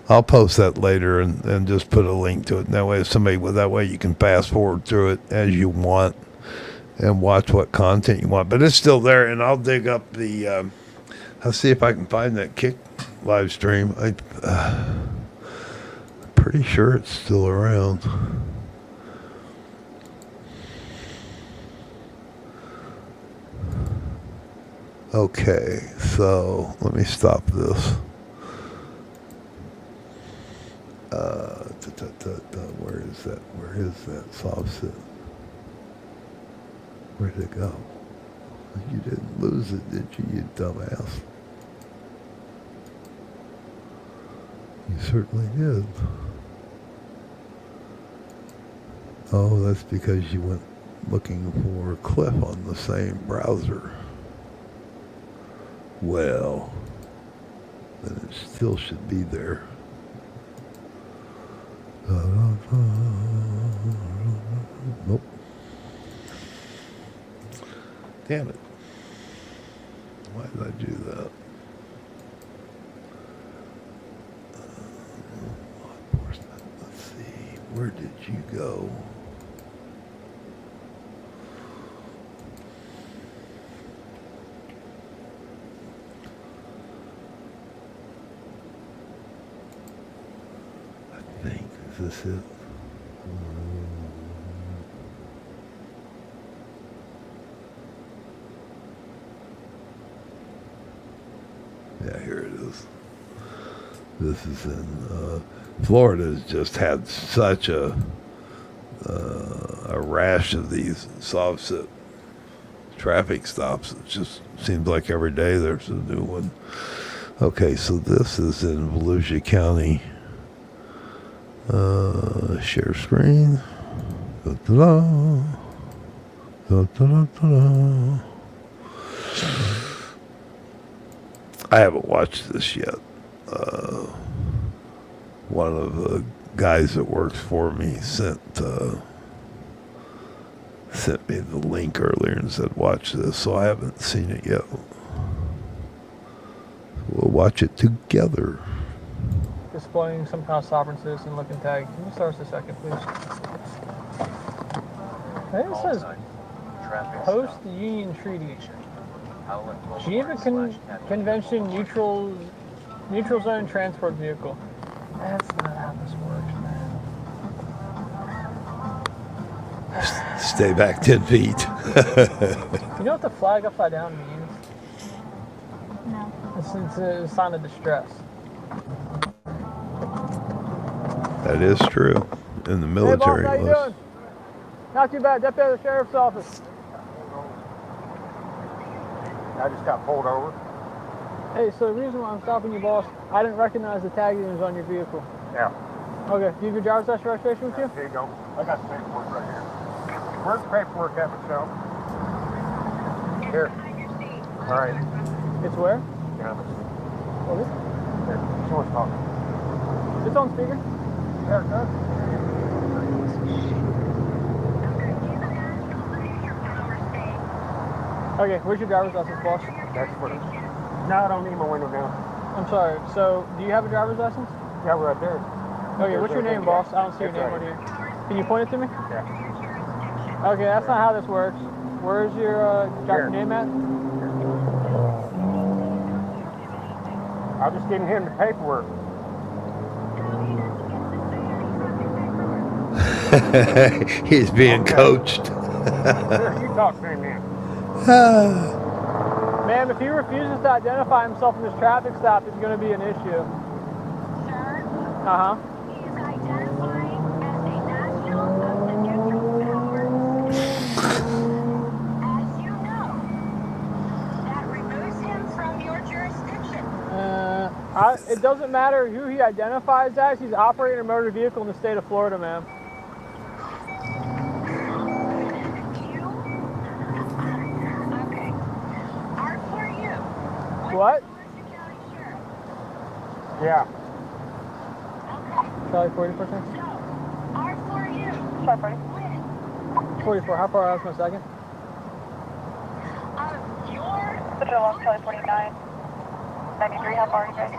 I'll post that later and just put a link to it. And that way, that way you can fast forward through it as you want and watch what content you want. But it's still there, and I'll dig up the, I'll see if I can find that Kick live stream. I'm pretty sure it's still around. Okay, so let me stop this. Where is that? Where is that soft sit? Where'd it go? You didn't lose it, did you, you dumbass? You certainly did. Oh, that's because you went looking for Cliff on the same browser. Well, then it still should be there. Nope. Damn it. Why did I do that? Law enforcement. Let's see. Where did you go? I think. Is this it? Yeah, here it is. This is in Florida's just had such a rash of these soft sit traffic stops. It just seems like every day there's a new one. Okay, so this is in Volusia County. Share screen. Da-da-da. Da-da-da-da. I haven't watched this yet. One of the guys that works for me sent me the link earlier and said, watch this, so I haven't seen it yet. We'll watch it together. Displaying some kind of sovereign citizen looking tag. Can you start us a second, please? I think it says post the Union Treaty. Geneva Convention neutral zone transport vehicle. That's not how this works, man. Stay back 10 feet. You know what the flag upside down means? No. It's a sign of distress. That is true. In the military. Hey, boss, how you doing? Not too bad. Deputy of the Sheriff's Office. I just got pulled over. Hey, so the reason why I'm stopping you, boss, I didn't recognize the tag that was on your vehicle. Yeah. Okay, do you have your driver's license registration with you? Here you go. I got the paperwork right here. Where's the paperwork at, Michelle? Here. All right. It's where? Yeah, let's see. Oh, this? Here, someone's talking. It's on speaker. Yeah, it does. Okay, where's your driver's license, boss? That's what it is. No, I don't need my window down. I'm sorry. So, do you have a driver's license? Yeah, we're right there. Okay, what's your name, boss? I don't see your name on here. Can you point it to me? Yeah. Okay, that's not how this works. Where's your got your name at? I'm just giving him the paperwork. He's being coached. Here, you talk to him now. Ma'am, if he refuses to identify himself in this traffic stop, it's going to be an issue. Sir, Uh-huh. he is identifying as a national of the neutral powers. As you know, that removes him from your jurisdiction. It doesn't matter who he identifies as. He's operating a motor vehicle in the state of Florida, ma'am. You? Okay. Are for you. What? Yeah. Charlie, 40%? So, are for you. Charlie, 44. How far out is my second? Your Central Lost Charlie 49. 93, how far are you guys?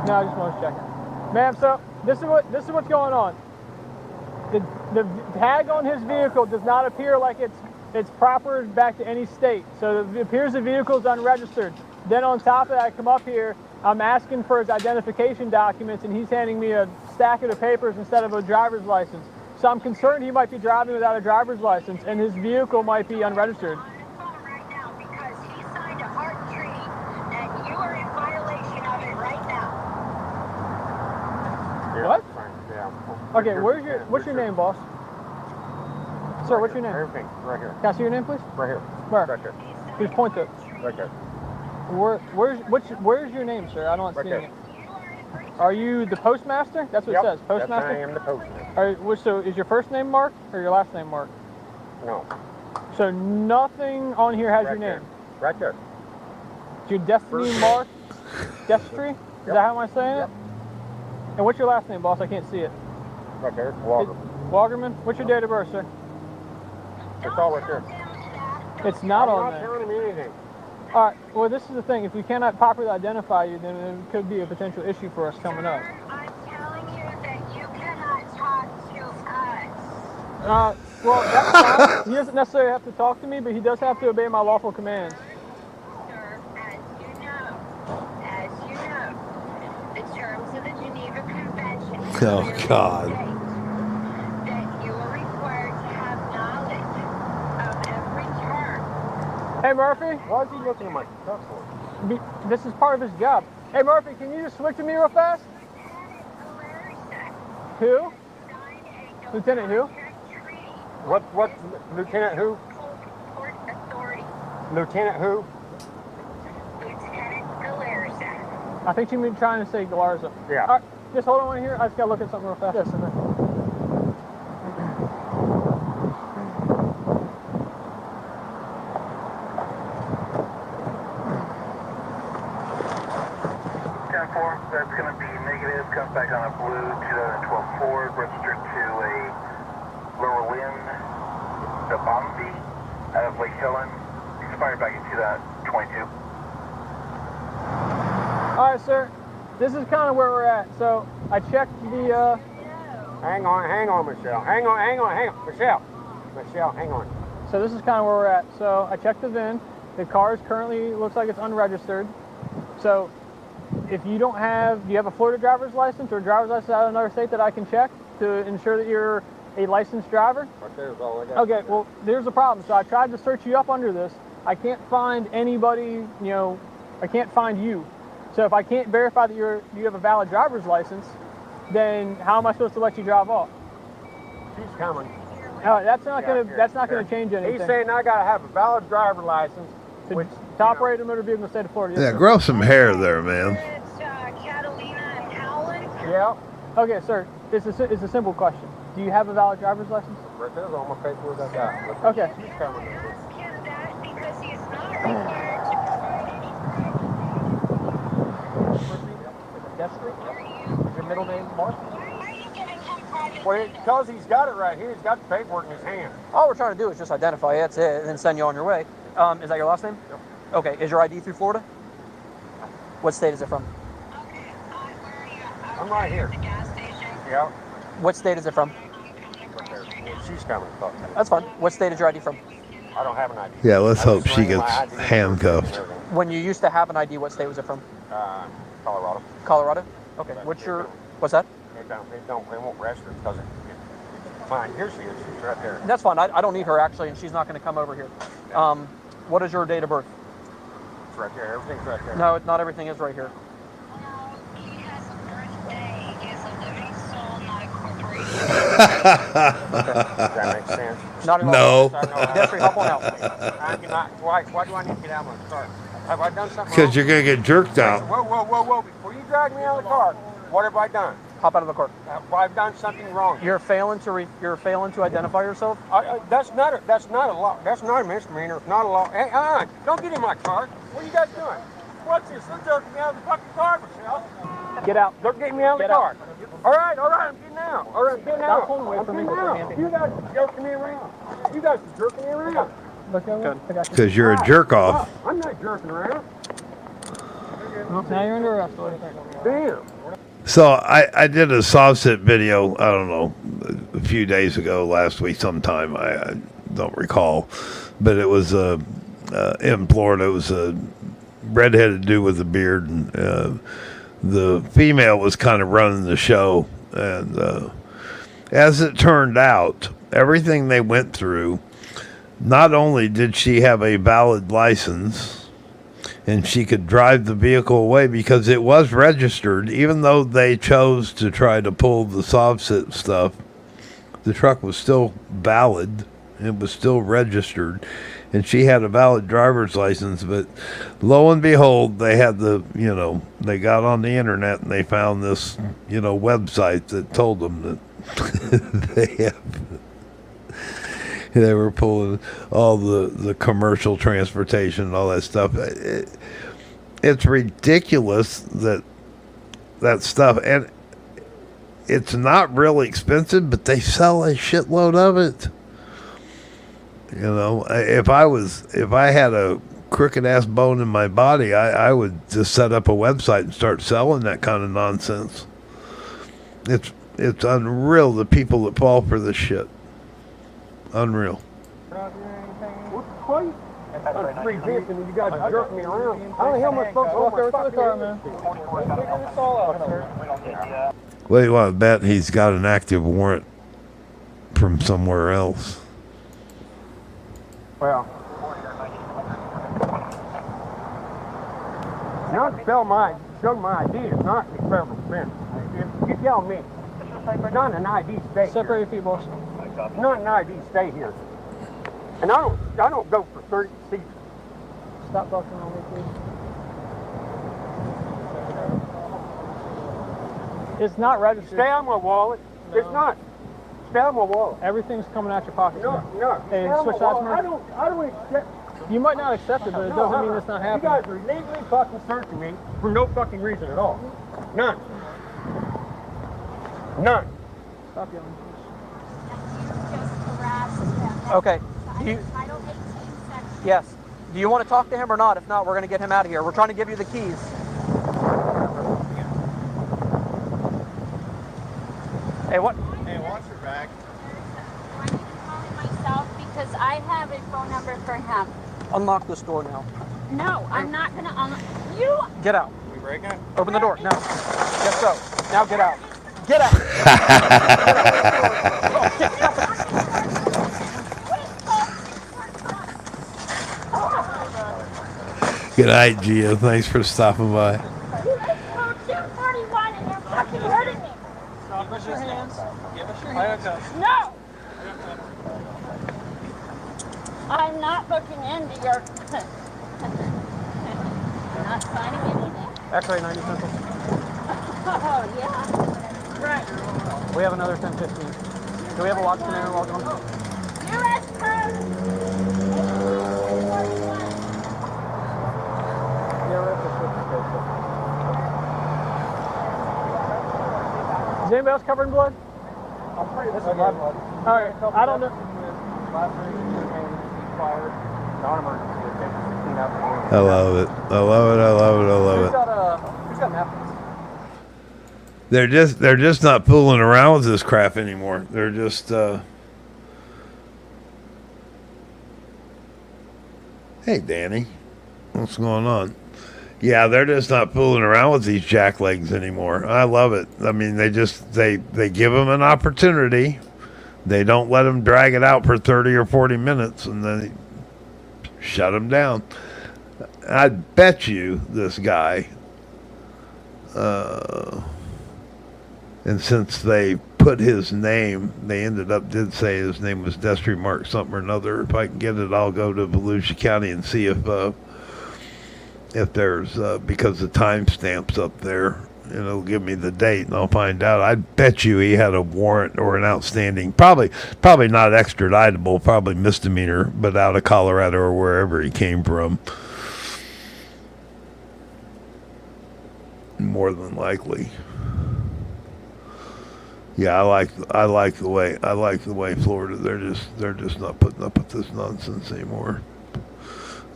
No, I just want to check it. Ma'am, so this is what's going on. The tag on his vehicle does not appear like it's proper back to any state. So it appears the vehicle is unregistered. Then on top of that, I come up here, I'm asking for his identification documents, and he's handing me a stack of the papers instead of a driver's license. So I'm concerned he might be driving without a driver's license, and his vehicle might be unregistered. right now because he signed a heart treaty and you are in violation of it right now. Yeah, What? that's fine. Yeah. Okay, what's your name, boss? Sir, what's your name? Everything, right here. Can I see your name, please? Right here. Where? Right there. Please point to it. Right there. Where's your name, sir? I'm not Right seeing there. it. Are you the postmaster? That's what Yep. it says. Postmaster? Yes, I am the postman. So is your first name Mark or your last name Mark? No. So nothing on here has your Right there. name. Right there. Is your Destiny First- Mark? Destry? Is that how am I saying Yep. it? And what's your last name, boss? I can't see it. Right there. Water. Walgerman? What's your date of birth, sir? It's all right there. It's not I'm on not there. telling him anything. All right. Well, this is the thing. If we cannot properly identify you, then it could be a potential issue for us coming up. I'm telling you that you cannot talk to us. Well, that's fine. He doesn't necessarily have to talk to me, but he does have to obey my lawful commands. Sir, as you know, the terms of the Geneva Convention Oh, clearly God. state that you are required to have knowledge of every term. Hey, Murphy. Why is he looking at my stuff for? This is part of his job. Hey, Murphy, can you just switch to me real fast? Who? Lieutenant who? What, Lieutenant who? Court authority. Lieutenant who? Lieutenant Galarza. I think you mean trying to say Galarza. Yeah. All right, just hold on one here. I just gotta look at something real fast. Yes, sir. 10-4, that's going to be negative. Comes back on a blue 2012 Ford, registered to a Lower Lynn, the Bombi, out of Lake Helen, expired back in 2022. All right, sir. This is kind of where we're at. So I checked the. Hang on, Michelle. Hang on. Michelle, hang on. So this is kind of where we're at. So I checked the VIN. The car is currently looks like it's unregistered. So if you don't have, do you have a Florida driver's license or a driver's license out of another state that I can check to ensure that you're a licensed driver? Right there's all I got. Okay, well, there's a problem. So I tried to search you up under this. I can't find anybody, I can't find you. So if I can't verify that you have a valid driver's license, then how am I supposed to let you drive off? She's coming. That's not gonna change anything. He's saying I gotta have a valid driver license, which to operate a motor vehicle in the state of Florida. Yeah, Yes, grow some hair there, man. It's Catalina and Howland. Yeah. Okay, sir. It's a simple question. Do you have a valid driver's license? Right there's all my paperwork I got. Okay. Ask him that because he's not required to provide any. Death Street? Is your middle name Mark? Why are you giving him private? Well, because he's got it right here. He's got the paperwork in his hand. All we're trying to do is just identify it, that's it, and then send you on your way. Is that your last name? Yep. Okay, is your ID through Florida? What state is it from? Okay, where are you? I'm right here. The gas station. Yeah. What state is it from? She's coming. Fuck. That's fine. What state is your ID from? I don't have an ID. Yeah, let's I hope just she ran my gets ID and handcuffed. everything. When you used to have an ID, what state was it from? Colorado. Colorado? Okay, what's that? It won't register because it's fine. Here she is. She's right there. That's fine. I don't need her actually, and she's not going to come over here. What is your date of birth? It's right there. Everything's right there. No, not everything is right here. No, he has a birthday. He is a living soul, not a corporation. Does that make sense? Not at all. No. Jeffrey, hop on out. Why do I need to get out of my car? Have I done something wrong? Because you're going to get jerked out. Whoa. Before you drag me out of the car, what have I done? Hop out of the car. I've done something wrong. You're failing to identify yourself. That's not a law. That's not a misdemeanor. It's not a law. Hey, don't get in my car. What are you guys doing? What's this? They're jerking me out of the fucking car, Michelle. Get out. They're getting me out of the car. All right, I'm getting out. All right, I'm getting out. I'm getting out. You guys are jerking me around. You guys are jerking me around. Look over. Because you're a jerk off. I'm not jerking around. Now you're under arrest. Damn. So I did a soft sit video, I don't know, a few days ago, last week sometime, I don't recall, but it was in Florida. It was a redheaded dude with a beard, and the female was kind of running the show, and as it turned out, everything they went through, not only did she have a valid license, and she could drive the vehicle away because it was registered, even though they chose to try to pull the soft sit stuff, the truck was still valid. It was still registered, and she had a valid driver's license. But lo and behold, they had they got on the internet and they found this, website that told them that they were pulling all the commercial transportation and all that stuff. It's ridiculous that stuff, and it's not really expensive, but they sell a shitload of it. If I had a crooked ass bone in my body, I would just set up a website and start selling that kind of nonsense. It's unreal, the people that fall for this shit. Unreal. What? I'm free dicking and you guys are jerking me around. How the hell am I supposed to walk over to the car, man? Figure this all out, sir. What do you want to bet he's got an active warrant from somewhere else? Well, not to show my ID is not a federal offense. You tell me. Not an ID state. Separate your feet, boss. Not an ID stay here. And I don't go for 30 seats. Stop talking on me, please. It's not registered. Stay on my wallet. No. It's not. Stay on my wallet. Everything's coming out your pocket. No. Hey, switch sides, man. I don't accept. You might not accept it, but it doesn't mean it's not happening. You guys are illegally fucking searching me for no fucking reason at all. None. Stop yelling. Okay. Yes. Do you want to talk to him or not? If not, we're going to get him out of here. We're trying to give you the keys. Hey, what? Hey, watch your back. I need to call him myself because I have a phone number for him. Unlock this door now. No, I'm not going to unlock. You. Get out. We break it? Open the door. No. Yes, so. Now get out. Get out. Good night, Gia. Thanks for stopping by. You guys called 241 and you're fucking hurting me. Give us your hands. Give us your hands. No. I'm not looking into your. You're not signing anything. X-ray 90 pencil. Oh, yeah. Right. We have another 10:15. Do we have a watch commander log on? U.S. Coast. Yeah, we're at the ship station. Is anybody else covered in blood? I'm pretty. This is my blood. All right. I don't know. Last week, fire, non-emergency. I love it. I love it. I love it. I love it. Who's got napkins? They're just not fooling around with this crap anymore. They're just hey Danny, what's going on? Yeah, they're just not fooling around with these jacklegs anymore. I love it. I mean, they give them an opportunity. They don't let them drag it out for 30 or 40 minutes, and then they shut them down. I bet you this guy, and since they put his name, they did say his name was Destry Mark something or another. If I can get it, I'll go to Volusia County and see if there's, because the timestamp's up there, and it'll give me the date, and I'll find out. I bet you he had a warrant or an outstanding, probably not extraditable, probably misdemeanor, but out of Colorado or wherever he came from. More than likely. Yeah, I like the way Florida. They're just not putting up with this nonsense anymore.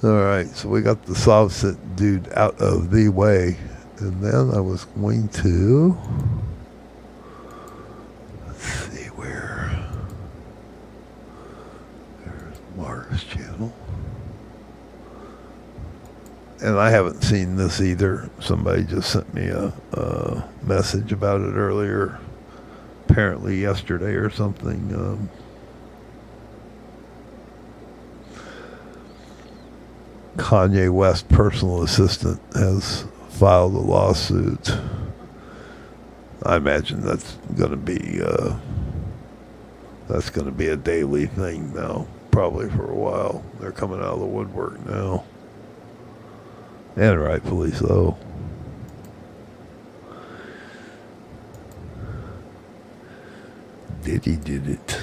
All right, so we got the Solvsit dude out of the way, and then I was going to let's see where. There's Mark's channel. And I haven't seen this either. Somebody just sent me a message about it earlier, apparently yesterday or something. Kanye West personal assistant has filed a lawsuit. I imagine that's going to be a daily thing now, probably for a while. They're coming out of the woodwork now. And rightfully so. Did it.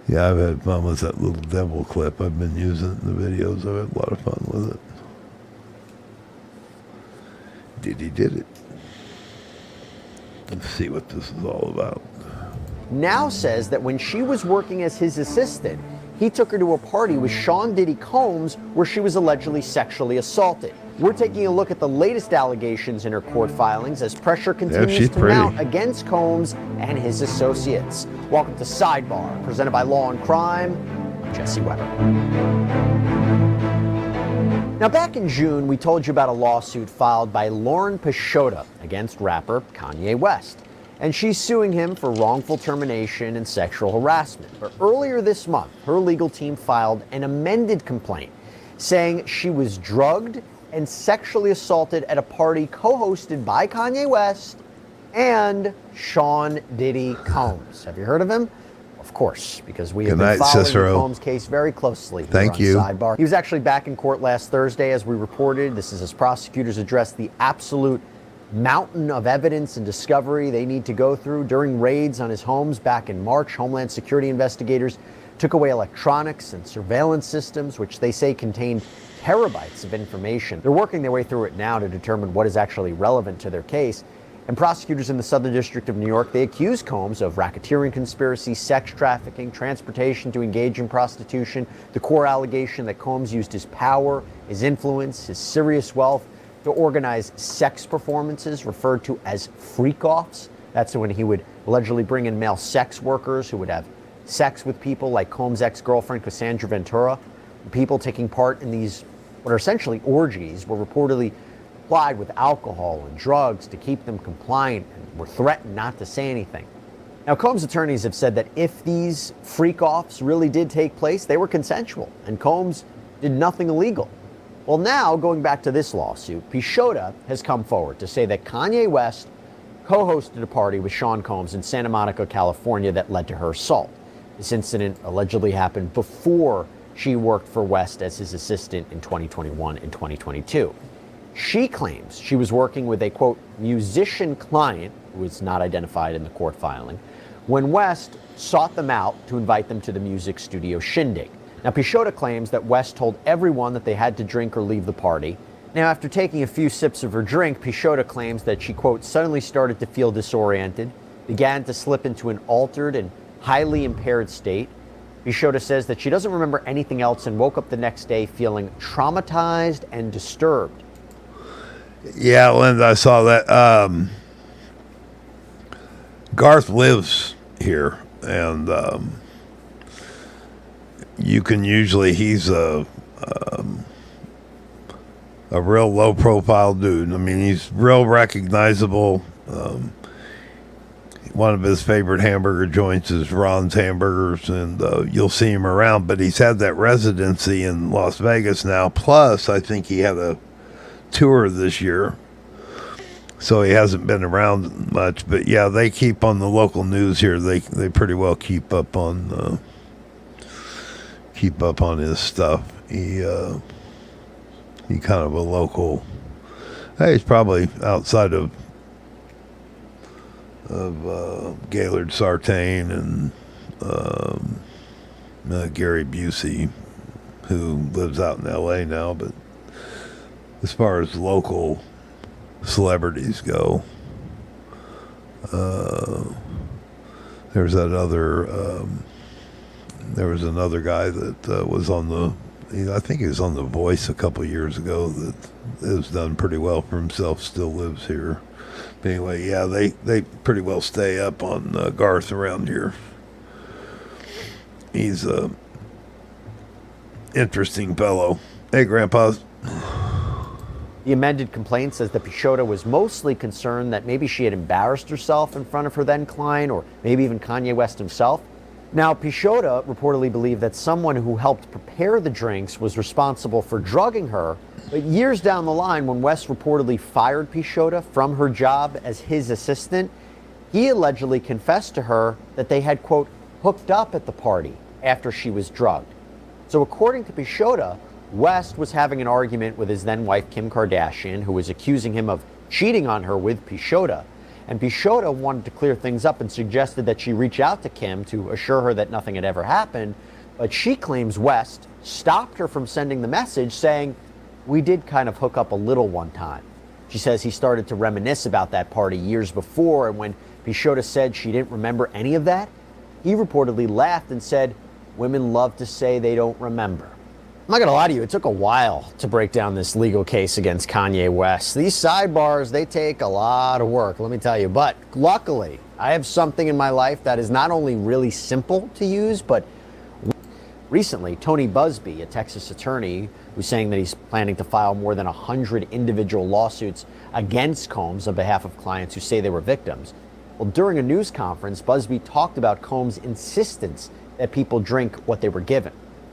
Yeah, I've had fun with that little devil clip. I've been using it in the videos. I've had a lot of fun with it. Did it. Let's see what this is all about. Now says that when she was working as his assistant, he took her to a party with Sean Diddy Combs where she was allegedly sexually assaulted. We're taking a look at the latest allegations in her court filings as pressure continues to mount against Combs and his associates. Welcome to Sidebar, presented by Law and Crime. I'm Jesse Weber. Now, back in June, we told you about a lawsuit filed by Lauren Peixoto against rapper Kanye West. And she's suing him for wrongful termination and sexual harassment. But earlier this month, her legal team filed an amended complaint saying she was drugged and sexually assaulted at a party co-hosted by Kanye West and Sean Diddy Combs. Have you heard of him? Of course, because we have been following the Combs case very closely here on Sidebar. He was actually back in court last Thursday, as we reported. This is as prosecutors address the absolute mountain of evidence and discovery they need to go through. During raids on his homes back in March, Homeland Security investigators took away electronics and surveillance systems, which they say contained terabytes of information. They're working their way through it now to determine what is actually relevant to their case. And prosecutors in the Southern District of New York, they accuse Combs of racketeering conspiracy, sex trafficking, transportation to engage in prostitution. The core allegation that Combs used his power, his influence, his serious wealth to organize sex performances referred to as freak-offs. That's when he would allegedly bring in male sex workers who would have sex with people like Combs' ex-girlfriend Cassandra Ventura. People taking part in these, what are essentially orgies, were reportedly supplied with alcohol and drugs to keep them compliant and were threatened not to say anything. Now, Combs' attorneys have said that if these freak-offs really did take place, they were consensual, and Combs did nothing illegal. Well, now, going back to this lawsuit, Peixoto has come forward to say that Kanye West co-hosted a party with Sean Combs in Santa Monica, California that led to her assault. This incident allegedly happened before she worked for West as his assistant in 2021 and 2022. She claims she was working with a, quote, musician client who was not identified in the court filing, when West sought them out to invite them to the music studio shindig. Now, Pichota claims that West told everyone that they had to drink or leave the party. Now, after taking a few sips of her drink, Pichota claims that she, quote, suddenly started to feel disoriented, began to slip into an altered and highly impaired state. Pichota says that she doesn't remember anything else and woke up the next day feeling traumatized and disturbed. Yeah, Linda, I saw that. Garth lives here, and you can usually, he's a real low-profile dude. I mean, he's real recognizable. One of his favorite hamburger joints is Ron's Hamburgers, and you'll see him around. But he's had that residency in Las Vegas now. Plus, I think he had a tour this year, so he hasn't been around much. But yeah, they keep on the local news here. They pretty well keep up on his stuff. He kind of a local. Hey, he's probably outside of Gaylord Sartain and Gary Busey, who lives out in L.A. now. But as far as local celebrities go, there's that other. There was another guy that was on the. I think he was on The Voice a couple of years ago that has done pretty well for himself. Still lives here. But anyway, yeah, they pretty well stay up on Garth around here. He's a interesting fellow. Hey, Grandpa. The amended complaint says that Pichota was mostly concerned that maybe she had embarrassed herself in front of her then client, or maybe even Kanye West himself. Now, Pichota reportedly believed that someone who helped prepare the drinks was responsible for drugging her. But years down the line, when West reportedly fired Pichota from her job as his assistant, he allegedly confessed to her that they had, quote, hooked up at the party after she was drugged. So according to Pichota, West was having an argument with his then wife, Kim Kardashian, who was accusing him of cheating on her with Pichota. And Pichota wanted to clear things up and suggested that she reach out to Kim to assure her that nothing had ever happened. But she claims West stopped her from sending the message saying, we did kind of hook up a little one time. She says he started to reminisce about that party years before, and when Pichota said she didn't remember any of that, he reportedly laughed and said, women love to say they don't remember. I'm not going to lie to you, it took a while to break down this legal case against Kanye West. These sidebars, they take a lot of work, let me tell you. But luckily, I have something in my life that is not only really simple to use, but recently, Tony Busby, a Texas attorney, was saying that he's planning to file more than 100 individual lawsuits against Combs on behalf of clients who say they were victims. Well, during a news conference, Busby talked about Combs' insistence that people drink what they were given.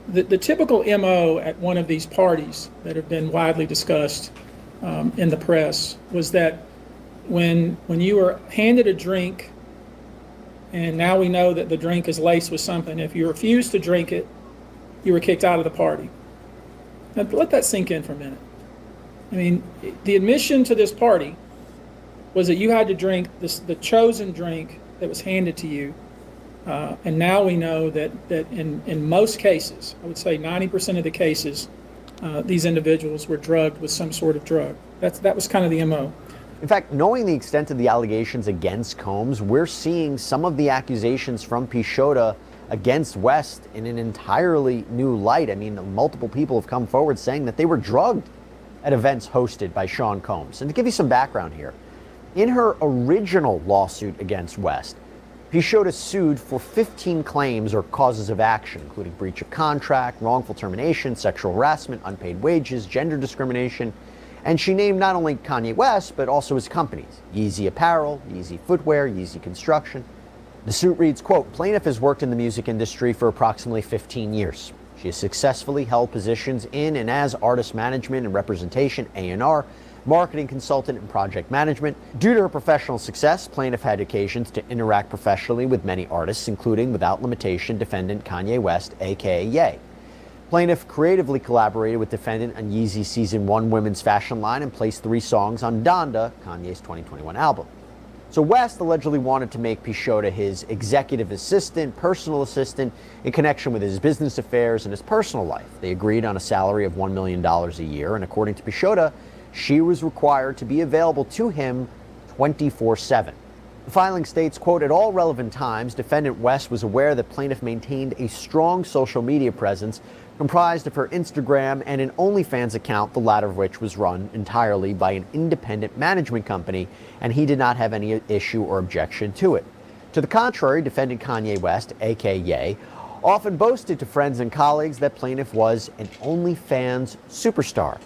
The typical MO at one of these parties that have been widely discussed in the press was that when you were handed a drink, and now we know that the drink is laced with something, if you refused to drink it, you were kicked out of the party. Now let that sink in for a minute. I mean, the admission to this party was that you had to drink the chosen drink that was handed to you. And now we know that in most cases, I would say 90% of the cases, these individuals were drugged with some sort of drug. That was kind of the MO. In fact, knowing the extent of the allegations against Combs, we're seeing some of the accusations from Pichota against West in an entirely new light. I mean, multiple people have come forward saying that they were drugged at events hosted by Sean Combs. And to give you some background here, in her original lawsuit against West, Pichota sued for 15 claims or causes of action, including breach of contract, wrongful termination, sexual harassment, unpaid wages, gender discrimination, and she named not only Kanye West, but also his companies, Yeezy Apparel, Yeezy Footwear, Yeezy Construction. The suit reads, quote, plaintiff has worked in the music industry for approximately 15 years. She has successfully held positions in and as artist management and representation, A&R, marketing consultant and project management. Due to her professional success, plaintiff had occasions to interact professionally with many artists, including, without limitation, defendant Kanye West, aka Ye. Plaintiff creatively collaborated with defendant on Yeezy Season 1 women's fashion line and placed 3 songs on Donda, Kanye's 2021 album. So West allegedly wanted to make Pichota his executive assistant, personal assistant, in connection with his business affairs and his personal life. They agreed on a salary of $1 million a year, and according to Pichota, she was required to be available to him 24/7. The filing states, quote, at all relevant times, defendant West was aware that plaintiff maintained a strong social media presence comprised of her Instagram and an OnlyFans account, the latter of which was run entirely by an independent management company, and he did not have any issue or objection to it. To the contrary, defendant Kanye West, aka, often boasted to friends and colleagues that plaintiff was an OnlyFans superstar.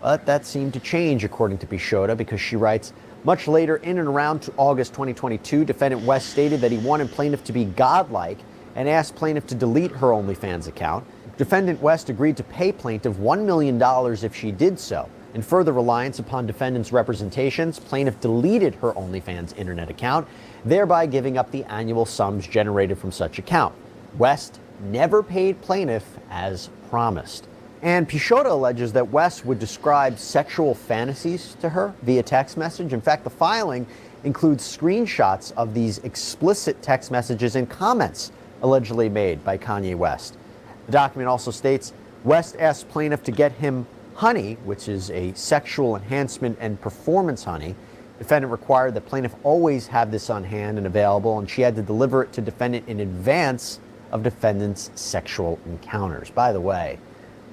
But that seemed to change, according to Pichota, because she writes, much later in and around August 2022, defendant West stated that he wanted plaintiff to be godlike and asked plaintiff to delete her OnlyFans account. Defendant West agreed to pay plaintiff $1 million if she did so. In further reliance upon defendant's representations, plaintiff deleted her OnlyFans internet account, thereby giving up the annual sums generated from such account. West never paid plaintiff as promised. And Pichota alleges that West would describe sexual fantasies to her via text message. In fact, the filing includes screenshots of these explicit text messages and comments allegedly made by Kanye West. The document also states, West asked plaintiff to get him honey, which is a sexual enhancement and performance honey. Defendant required that plaintiff always have this on hand and available, and she had to deliver it to defendant in advance of defendant's sexual encounters. By the way,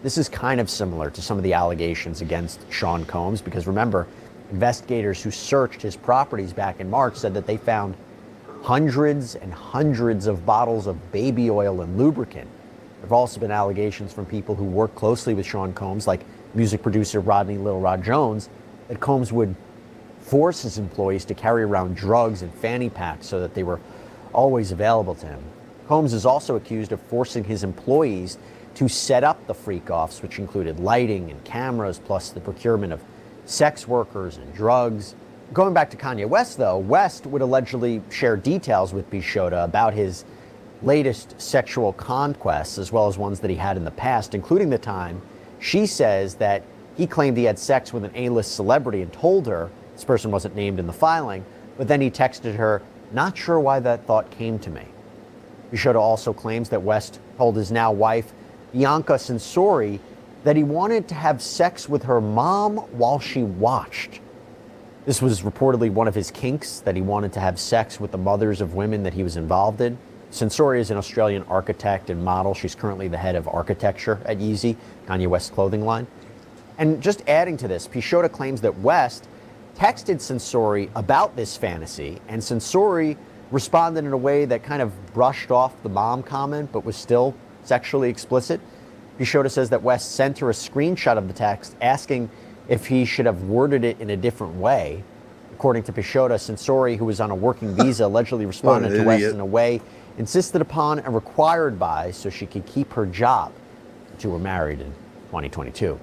this is kind of similar to some of the allegations against Sean Combs, because remember, investigators who searched his properties back in March said that they found hundreds and hundreds of bottles of baby oil and lubricant. There have also been allegations from people who work closely with Sean Combs, like music producer Rodney Lil Rod Jones, that Combs would force his employees to carry around drugs and fanny packs so that they were always available to him. Combs is also accused of forcing his employees to set up the freak-offs, which included lighting and cameras, plus the procurement of sex workers and drugs. Going back to Kanye West, though, West would allegedly share details with Pichota about his latest sexual conquests, as well as ones that he had in the past, including the time she says that he claimed he had sex with an A-list celebrity and told her, this person wasn't named in the filing, but then he texted her, not sure why that thought came to me. Pichota also claims that West told his now wife, Bianca Sensori, that he wanted to have sex with her mom while she watched. This was reportedly one of his kinks, that he wanted to have sex with the mothers of women that he was involved in. Sensori is an Australian architect and model. She's currently the head of architecture at Yeezy, Kanye West's clothing line. And just adding to this, Pichota claims that West texted Sensori about this fantasy, and Sensori responded in a way that kind of brushed off the mom comment, but was still sexually explicit. Pichota says that West sent her a screenshot of the text asking if he should have worded it in a different way. According to Pichota, Sensori, who was on a working visa, allegedly responded to West in a way insisted upon and required by so she could keep her job. The two were married in 2022.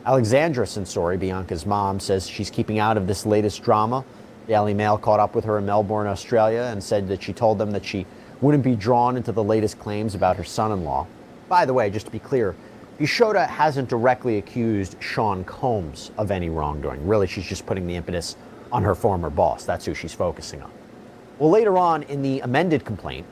Alexandra Sensori, Bianca's mom, says she's keeping out of this latest drama. The Daily Mail caught up with her in Melbourne, Australia, and said that she told them that she wouldn't be drawn into the latest claims about her son-in-law. By the way, just to be clear, Pichota hasn't directly accused Sean Combs of any wrongdoing. Really, she's just putting the impetus on her former boss. That's who she's focusing on. Well, later on in the amended complaint,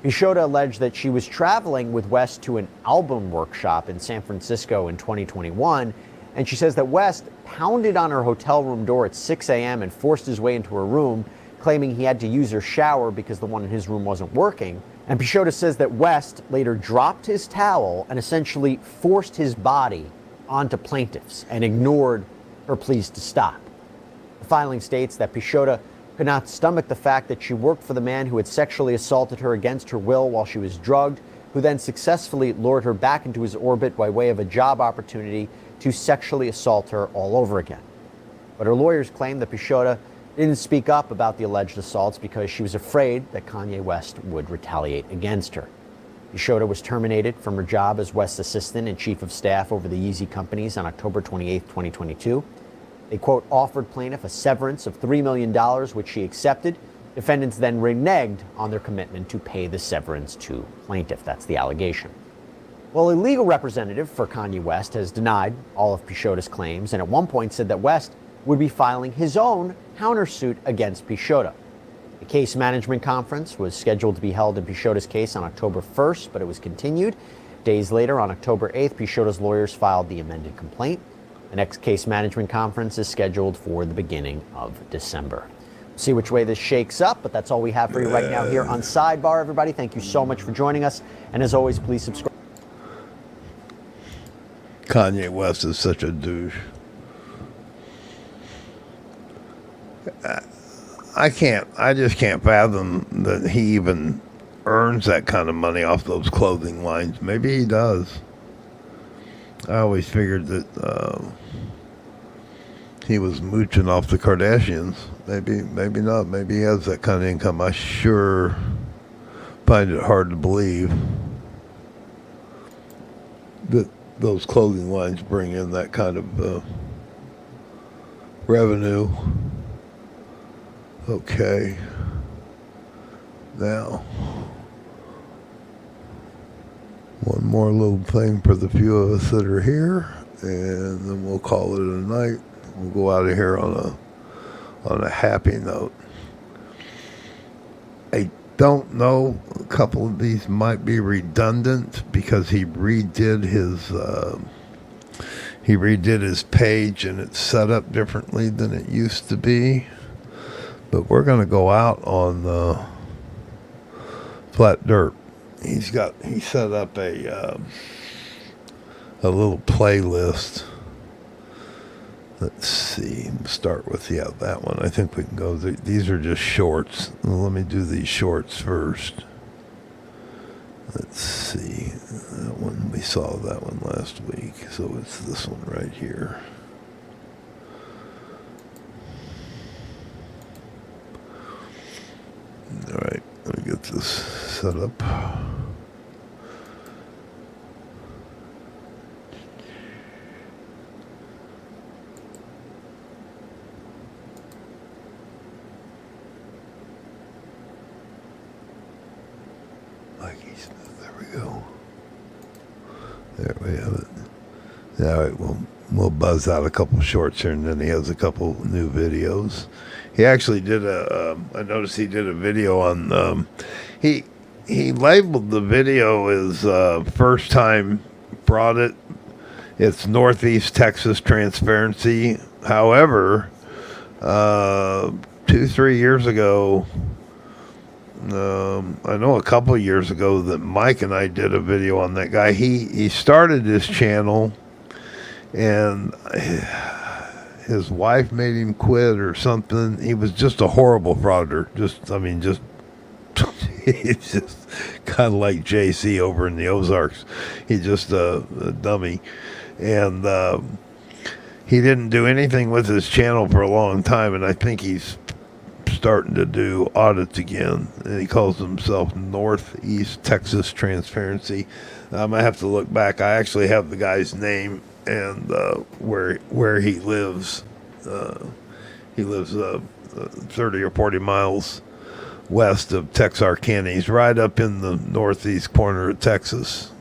Pichota alleged that she was traveling with West to an album workshop in San Francisco in 2021, and she says that West pounded on her hotel room door at 6 a.m. and forced his way into her room, claiming he had to use her shower because the one in his room wasn't working. And Pichota says that West later dropped his towel and essentially forced his body onto plaintiffs and ignored her pleas to stop. The filing states that Pichota could not stomach the fact that she worked for the man who had sexually assaulted her against her will while she was drugged, who then successfully lured her back into his orbit by way of a job opportunity to sexually assault her all over again. But her lawyers claim that Pichota didn't speak up about the alleged assaults because she was afraid that Kanye West would retaliate against her. Pichota was terminated from her job as West's assistant and chief of staff over the Yeezy companies on October 28, 2022. They, quote, offered plaintiff a severance of $3 million, which she accepted. Defendants then reneged on their commitment to pay the severance to plaintiff. That's the allegation. Well, a legal representative for Kanye West has denied all of Pichota's claims and at one point said that West would be filing his own countersuit against Peixoto. The case management conference was scheduled to be held in Peixoto's case on October 1st, but it was continued. Days later, on October 8th, Peixoto's lawyers filed the amended complaint. The next case management conference is scheduled for the beginning of December. We'll see which way this shakes up, but that's all we have for you right now here on Sidebar, everybody. Thank you so much for joining us. And as always, please subscribe. Kanye West is such a douche. I just can't fathom that he even earns that kind of money off those clothing lines. Maybe he does. I always figured that he was mooching off the Kardashians. Maybe not. Maybe he has that kind of income. I sure find it hard to believe that those clothing lines bring in that kind of revenue. Okay. Now, one more little thing for the few of us that are here, and then we'll call it a night. We'll go out of here on a happy note. I don't know. A couple of these might be redundant because he redid his page and it's set up differently than it used to be. But we're going to go out on flat dirt. He set up a little playlist. Let's see. Start with that one. I think we can go. These are just shorts. Let me do these shorts first. Let's see. That one, we saw that one last week. So it's this one right here. All right, let me get this set up. There we go. There we have it. All right, we'll buzz out a couple shorts here, and then he has a couple new videos. He actually did I noticed he did a video on, he labeled the video as first time brought it. It's Northeast Texas Transparency. However, 2-3 years ago, I know a couple of years ago that Mike and I did a video on that guy. He started his channel and his wife made him quit or something. He was just a horrible frauder. He's just kind of like JC over in the Ozarks. He's just a dummy. And he didn't do anything with his channel for a long time, and I think he's starting to do audits again. And he calls himself Northeast Texas Transparency. I have to look back. I actually have the guy's name and where he lives. He lives 30 or 40 miles west of Texarkana. He's right up in the northeast corner of Texas,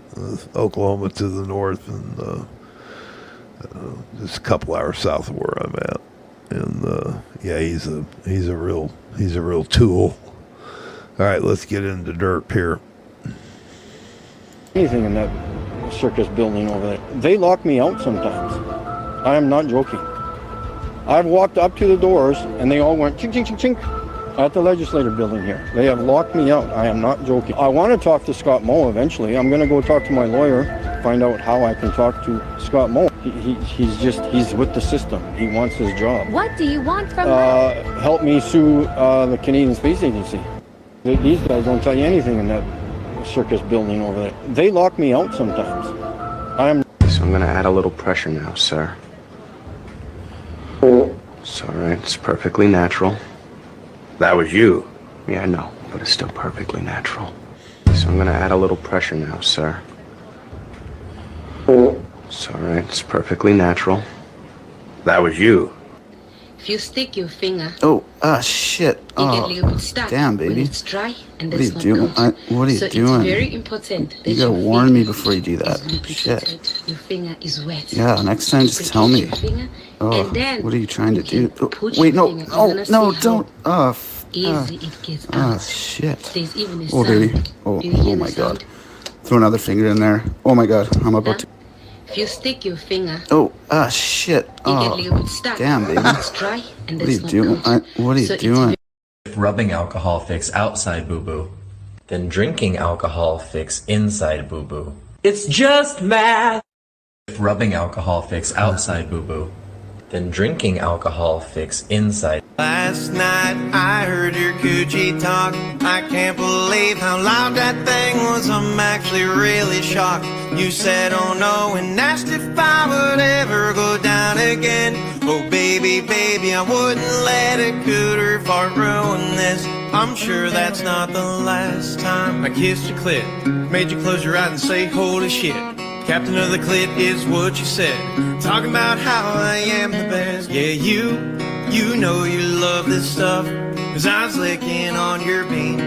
Oklahoma to the north, and just a couple hours south of where I'm at. And yeah, he's a real tool. All right, let's get into dirt here. Anything in that circus building over there. They lock me out sometimes. I am not joking. I've walked up to the doors and they all went chink, chink, chink, chink at the legislative building here. They have locked me out. I am not joking. I want to talk to Scott Moe eventually. I'm going to go talk to my lawyer, find out how I can talk to Scott Moe. He's with the system. He wants his job. What do you want from help me sue the Canadian Space Agency. These guys don't tell you anything in that circus building over there. They lock me out sometimes. So I'm going to add a little pressure now, sir. It's all right. It's perfectly natural. That was you. Yeah, I know, but it's still perfectly natural. So I'm going to add a little pressure now, sir. It's all right. It's perfectly natural. That was you. If you stick your finger, Oh, shit. you get a Oh, little bit stuck damn, when baby. it's dry and What are you it's not doing? cold. What are you So doing? it's very important that You gotta your warn finger me before you do that. is lubricated. Shit. Your finger is wet. Yeah, next time just tell me. Lubricate your finger, Oh, and then what are you trying to you do? can Oh, put wait, your no, finger. I'm no, gonna no, see don't. how easy it gets out. Shit. There's even a Oh, sound. baby. Oh, You hear oh the my God. sound? Throw another finger in there. Oh my God, I'm about to. If you stick your finger, Oh, shit. you get a Oh, little bit stuck. damn, baby. It's dry and What are it's you not doing? cold. What are you So it's doing? If rubbing alcohol fix outside boo-boo, then drinking alcohol fix inside boo-boo. It's just math. If rubbing alcohol fix outside boo-boo, then drinking alcohol fix inside. Last night I heard your coochie talk. I can't believe how loud that thing was. I'm actually really shocked. You said oh no and asked if I would ever go down again. Oh baby, baby, I wouldn't let a cooter fart ruin this. I'm sure that's not the last time I kissed your clit, made you close your eyes and say holy shit. Captain of the clit is what you said. Talking about how I am the best. Yeah, you know you love this stuff. Cause I was licking on your bean.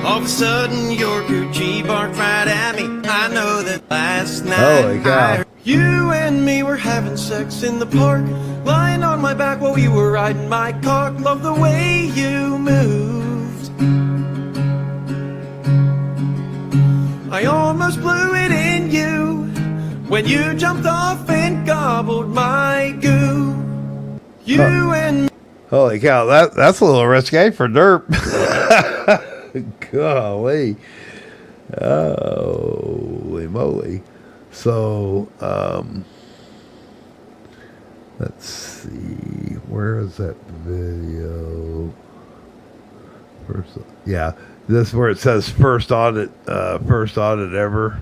All of a sudden your coochie barked right at me. I know that last night Holy cow. you and me were having sex in the park, lying on my back while you were riding my cock. Love the way you moved. I almost blew it in you when you jumped off and gobbled my goo. You and Holy cow, that's a little risque for Derp. Golly. Holy moly. So, let's see. Where is that video? First, yeah. This is where it says first audit ever.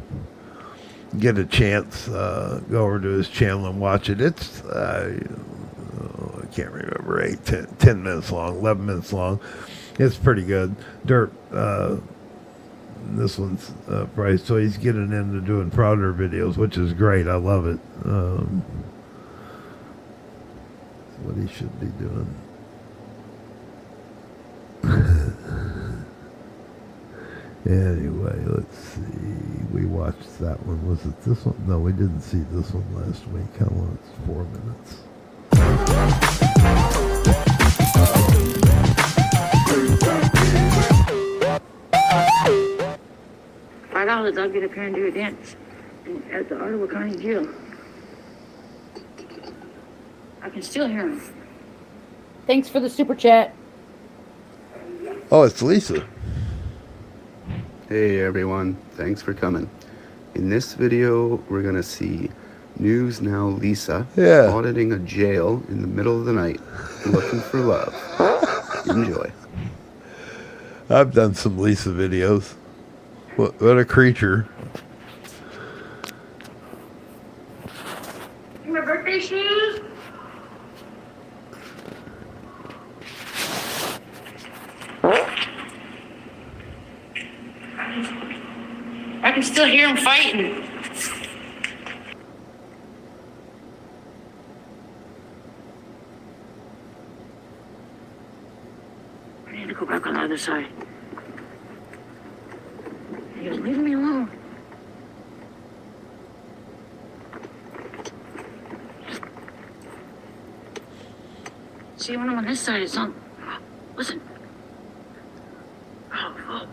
Get a chance, go over to his channel and watch it. It's, I can't remember, 10 minutes long, 11 minutes long. It's pretty good. Dirt, this one's probably, so he's getting into doing prouder videos, which is great. I love it. What he should be doing. Anyway, let's see. We watched that one. Was it this one? No, we didn't see this one last week. How long? It's 4 minutes. $5, I'll get a car and do a dance at the Ottawa County Jail. I can still hear him. Thanks for the super chat. Oh, it's Lisa. Hey everyone, thanks for coming. In this video, we're gonna see News Now Lisa auditing a jail in the middle of the night, looking for love. Enjoy. I've done some Lisa videos. What a creature. My birthday shoes? I can still hear him fighting. I need to go back on the other side. He was leaving me alone. See, when I'm on this side, it's on. Listen. Oh, fuck.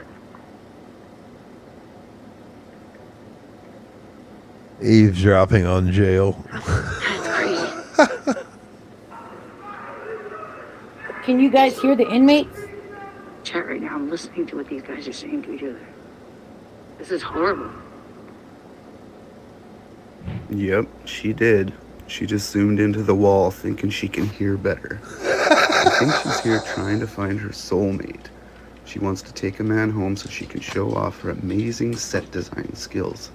Eavesdropping on jail. Can you guys hear the inmates? Chat right now. I'm listening to what these guys are saying to each other. This is horrible. Yep, she did. She just zoomed into the wall thinking she can hear better. I think she's here trying to find her soulmate. She wants to take a man home so she can show off her amazing set design skills.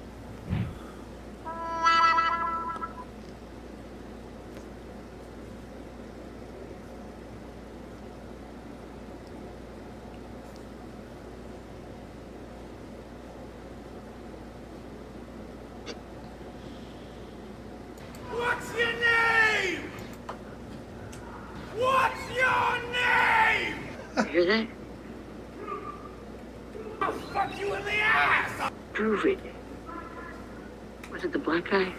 What's your name? What's hear that? I'll fuck you in the ass! Prove it. Was it the black guy?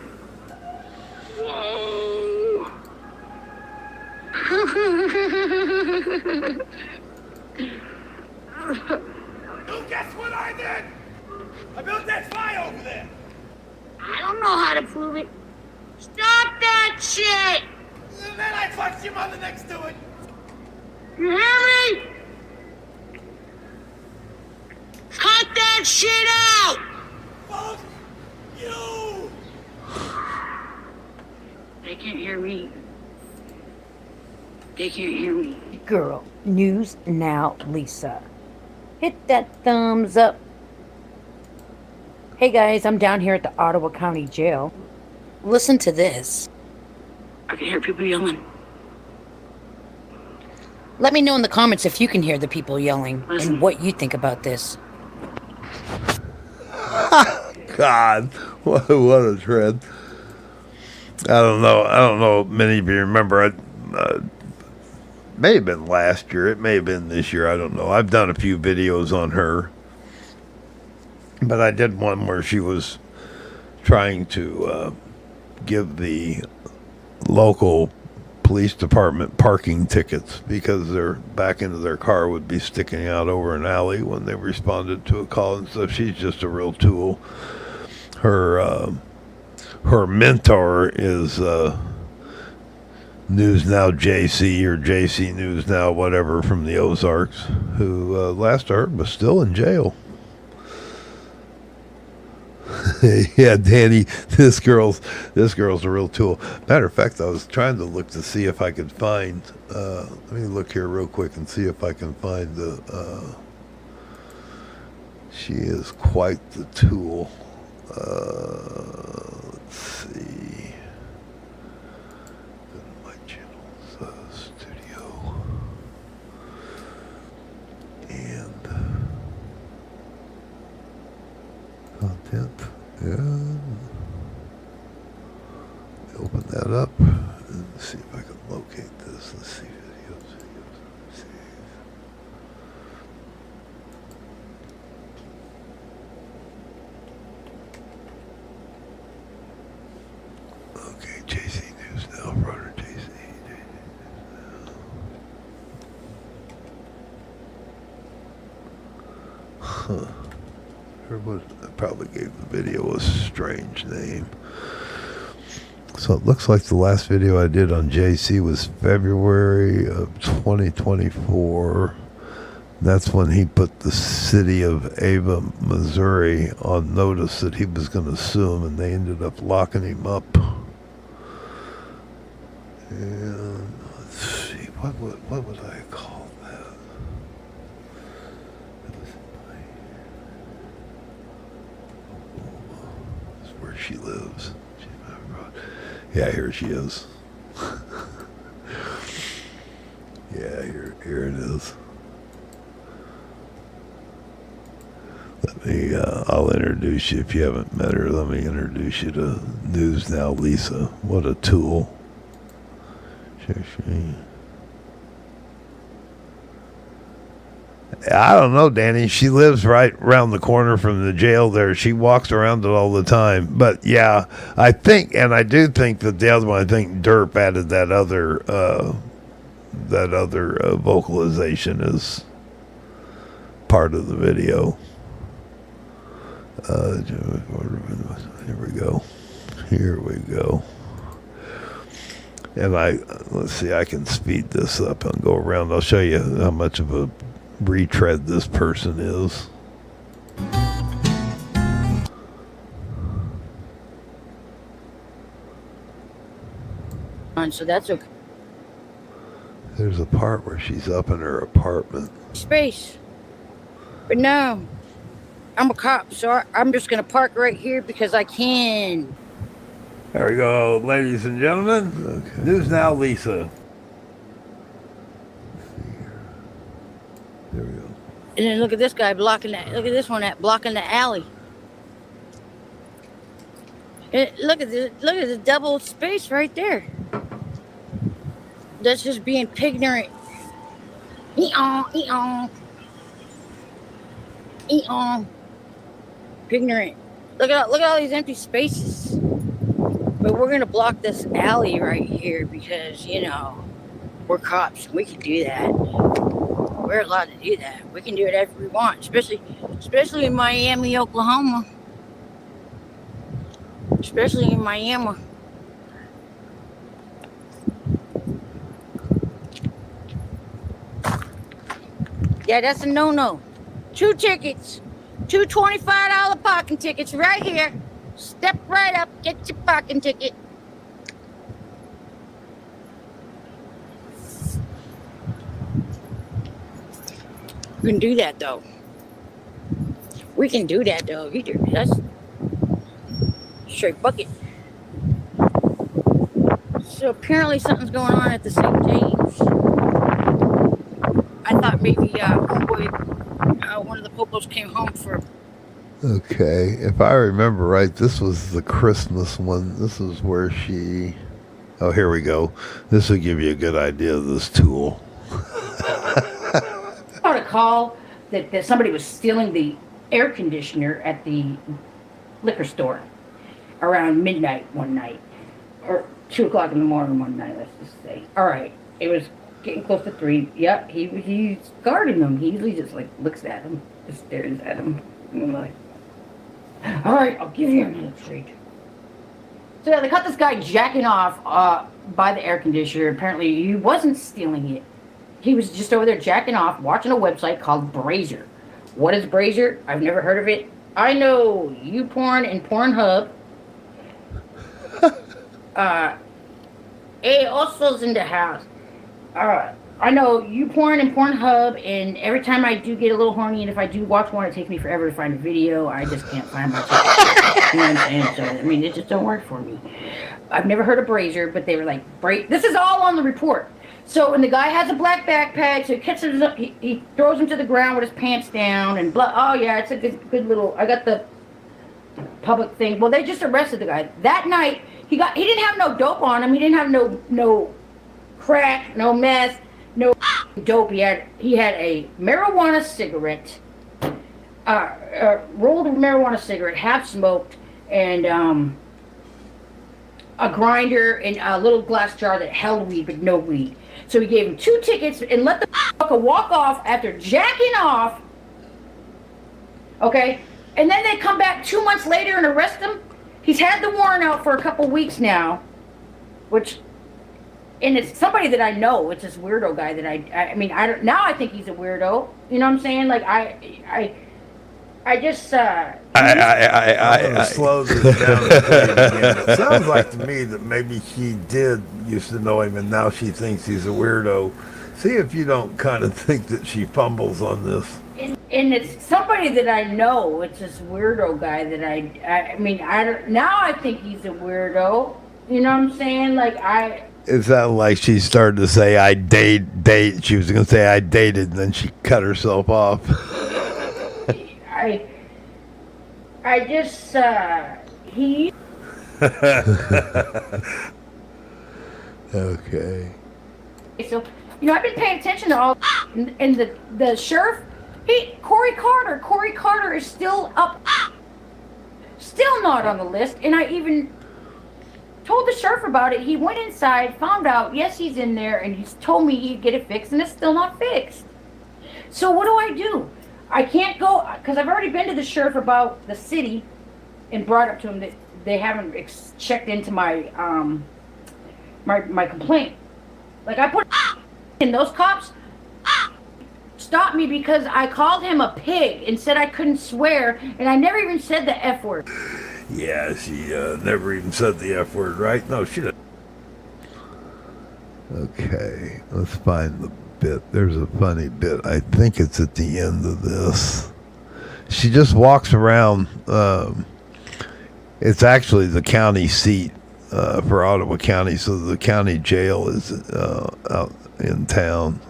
Whoa! Guess what I did? I built that fire over there. I don't know how to prove it. Stop that shit! And then I fucked your mother next to it. You hear me? Cut that shit out! Fuck you! They can't hear me. They can't hear me. Girl, news now, Lisa. Hit that thumbs up. Hey guys, I'm down here at the Ottawa County Jail. Listen to this. I can hear people yelling. Let me know in the comments if you can hear the people yelling and what you think about this. God, what a trend. I don't know if many of you remember. It may have been last year. It may have been this year. I don't know. I've done a few videos on her. But I did one where she was trying to give the local police department parking tickets because their back end of their car would be sticking out over an alley when they responded to a call and stuff. She's just a real tool. Her mentor is News Now JC or JC News Now, whatever, from the Ozarks, who last I heard was still in jail. Yeah, Danny, this girl's a real tool. Matter of fact, I was trying to look to see if I could find. Let me look here real quick and see if I can find the. She is quite the tool. Let's see. Go to my channels, studio, and content. Yeah. Open that up and see if I can locate this. Let's see videos. Let's see. Okay, JC News Now, brother JC. Huh. I probably gave the video a strange name. So it looks like the last video I did on JC was February of 2024. That's when he put the city of Ava, Missouri on notice that he was going to sue him, and they ended up locking him up. And let's see, what would I call that? This is where she lives. Yeah, here she is. Yeah, here it is. Let me, I'll introduce you if you haven't met her. Let me introduce you to News Now Lisa. What a tool. I don't know, Danny. She lives right around the corner from the jail there. She walks around it all the time. But yeah, I think, and I do think that the other one, I think Derp added that other vocalization as part of the video. Here we go. And let's see, I can speed this up and go around. I'll show you how much of a retread this person is. So that's okay. There's a part where she's up in her apartment. Space. But no, I'm a cop, so I'm just going to park right here because I can. There we go, ladies and gentlemen. Okay. News Now Lisa. There we go. And then look at this guy blocking that. Look at this one blocking the alley. And look at the double space right there. That's just being ignorant. Eon. Ignorant. Look at all these empty spaces. But we're gonna block this alley right here because, you know, we're cops. We can do that. We're allowed to do that. We can do whatever we want, especially in Miami, Oklahoma. Especially in Miami. Yeah, that's a no-no. 2 tickets. 2 $25 parking tickets right here. Step right up, get your parking ticket. We can do that though. That's straight bucket. So apparently something's going on at the St. James. I thought maybe one of the popos came home for. Okay, if I remember right, this was the Christmas one. This is where she. Oh, here we go. This will give you a good idea of this tool. I got a call that somebody was stealing the air conditioner at the liquor store around midnight one night, or 2 o'clock in the morning one night, let's just say. All right, it was getting close to 3. Yep, he's guarding them. He usually just like looks at them, just stares at them. And I'm like, all right, I'll give you a minute treat. So yeah, they caught this guy jacking off by the air conditioner. Apparently, he wasn't stealing it. He was just over there jacking off, watching a website called Brazier. What is Brazier? I've never heard of it. I know YouPorn and Pornhub. Hey, Osso's in the house. I know YouPorn and Pornhub, and every time I do get a little horny, and if I do watch one, it takes me forever to find a video. I just can't find my ticket. You know what I'm saying? So, I mean, it just don't work for me. I've never heard of Brazier, but they were like, this is all on the report. So, and the guy has a black backpack, so he catches up, he throws him to the ground with his pants down, and blah. Oh, yeah, it's a good little, I got the public thing. Well, they just arrested the guy. That night, he didn't have no dope on him. He didn't have no crack, no meth, no dope. He had a marijuana cigarette, rolled marijuana cigarette, half smoked, and a grinder and a little glass jar that held weed but no weed. So he gave him 2 tickets and let the fucker walk off after jacking off. Okay, and then they come back 2 months later and arrest him. He's had the warrant out for a couple weeks now, and it's somebody that I know. It's this weirdo guy that I mean, I don't, now I think he's a weirdo. You know what I'm saying? Like I just I slow this down and play it again. It sounds like to me that maybe she used to know him and now she thinks he's a weirdo. See if you don't kind of think that she fumbles on this. And it's somebody that I know. It's this weirdo guy that I mean, now I think he's a weirdo. You know what I'm saying? Like It sounded like she started to say, I date. She was going to say, I dated, and then she cut herself off. I just, he... Okay. So, you know, I've been paying attention to all, and the sheriff, Corey Carter is still up, still not on the list, and I even told the sheriff about it. He went inside, found out, yes, he's in there, and he's told me he'd get it fixed, and it's still not fixed. So what do? I can't go, because I've already been to the sheriff about the city and brought up to him that they haven't checked into my my complaint. Like, I put in those cops stopped me because I called him a pig and said I couldn't swear, and I never even said the F word. Yeah, she never even said the F word, right? No, she didn't. Okay, let's find the bit. There's a funny bit. I think it's at the end of this. She just walks around. It's actually the county seat for Ottawa County, so the county jail is out in town.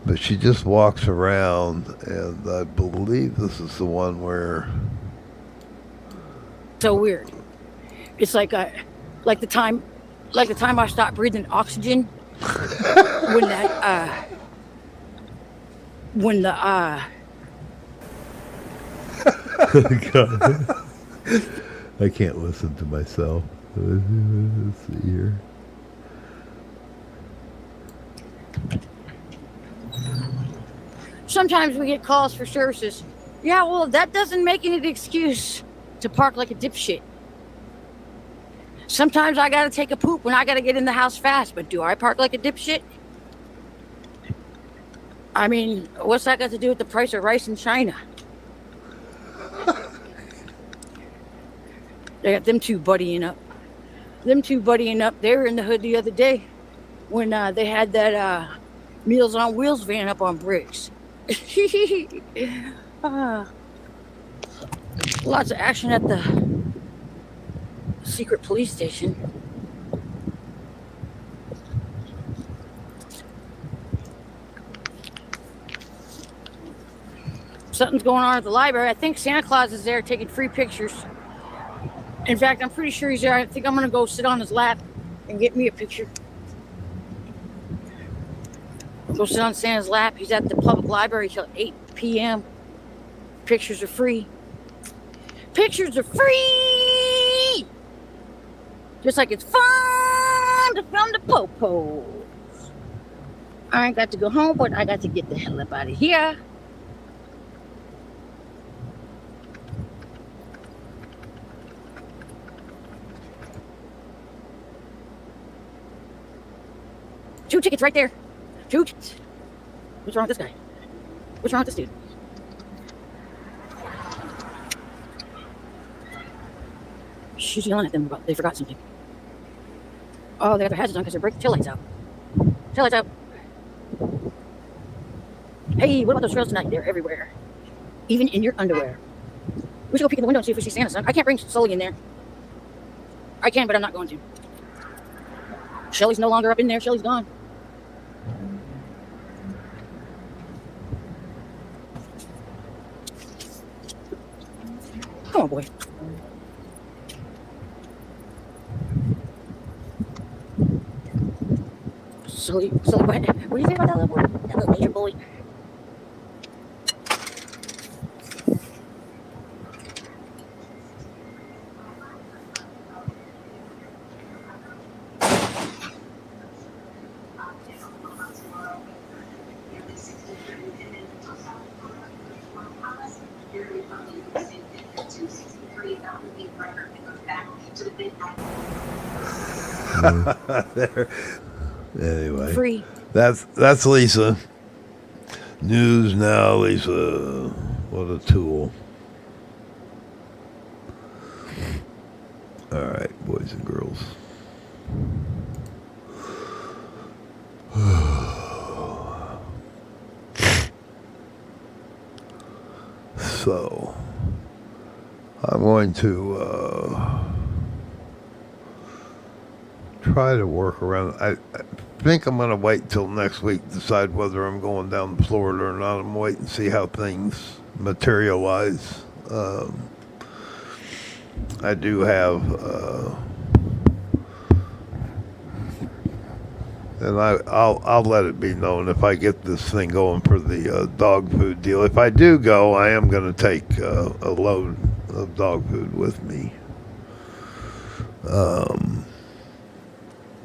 But she just walks around, and I believe this is the one where... So weird. It's like the time I stopped breathing oxygen when that when the God. I can't listen to myself. Let's see here. sometimes we get calls for services. Yeah, well, that doesn't make any excuse to park like a dipshit. Sometimes I gotta take a poop when I gotta get in the house fast, but do I park like a dipshit? I mean, what's that got to do with the price of rice in China? They got them two buddying up. They were in the hood the other day when they had that Meals on Wheels van up on bricks. Lots of action at the secret police station. Something's going on at the library. I think Santa Claus is there taking free pictures. In fact, I'm pretty sure he's there. I think I'm gonna go sit on his lap and get me a picture. Go sit on Santa's lap. He's at the public library till 8 p.m. Pictures are free. Pictures are free! Just like it's fun to film the popos. I ain't got to go home, but I got to get the hell up out of here. Two tickets right there. Two tickets. What's wrong with this guy? What's wrong with this dude? She's yelling at them about they forgot something. Oh, they got their hazards on because they're breaking taillights out. Taillights out. Hey, what about those trails tonight? They're everywhere. Even in your underwear. We should go peek in the window and see if we see Santa, son. I can't bring Sully in there. I can, but I'm not going to. Shelly's no longer up in there. Shelly's gone. Come on, boy. Sully, what do you think about that little boy? That little nature boy? There. Anyway, Free. That's Lisa. News now, Lisa. What a tool. All right, boys and girls. So, I'm going to try to work around. I think I'm going to wait till next week to decide whether I'm going down to Florida or not. I'm waiting to see how things materialize. I do have, and I'll let it be known if I get this thing going for the dog food deal. If I do go, I am going to take a load of dog food with me.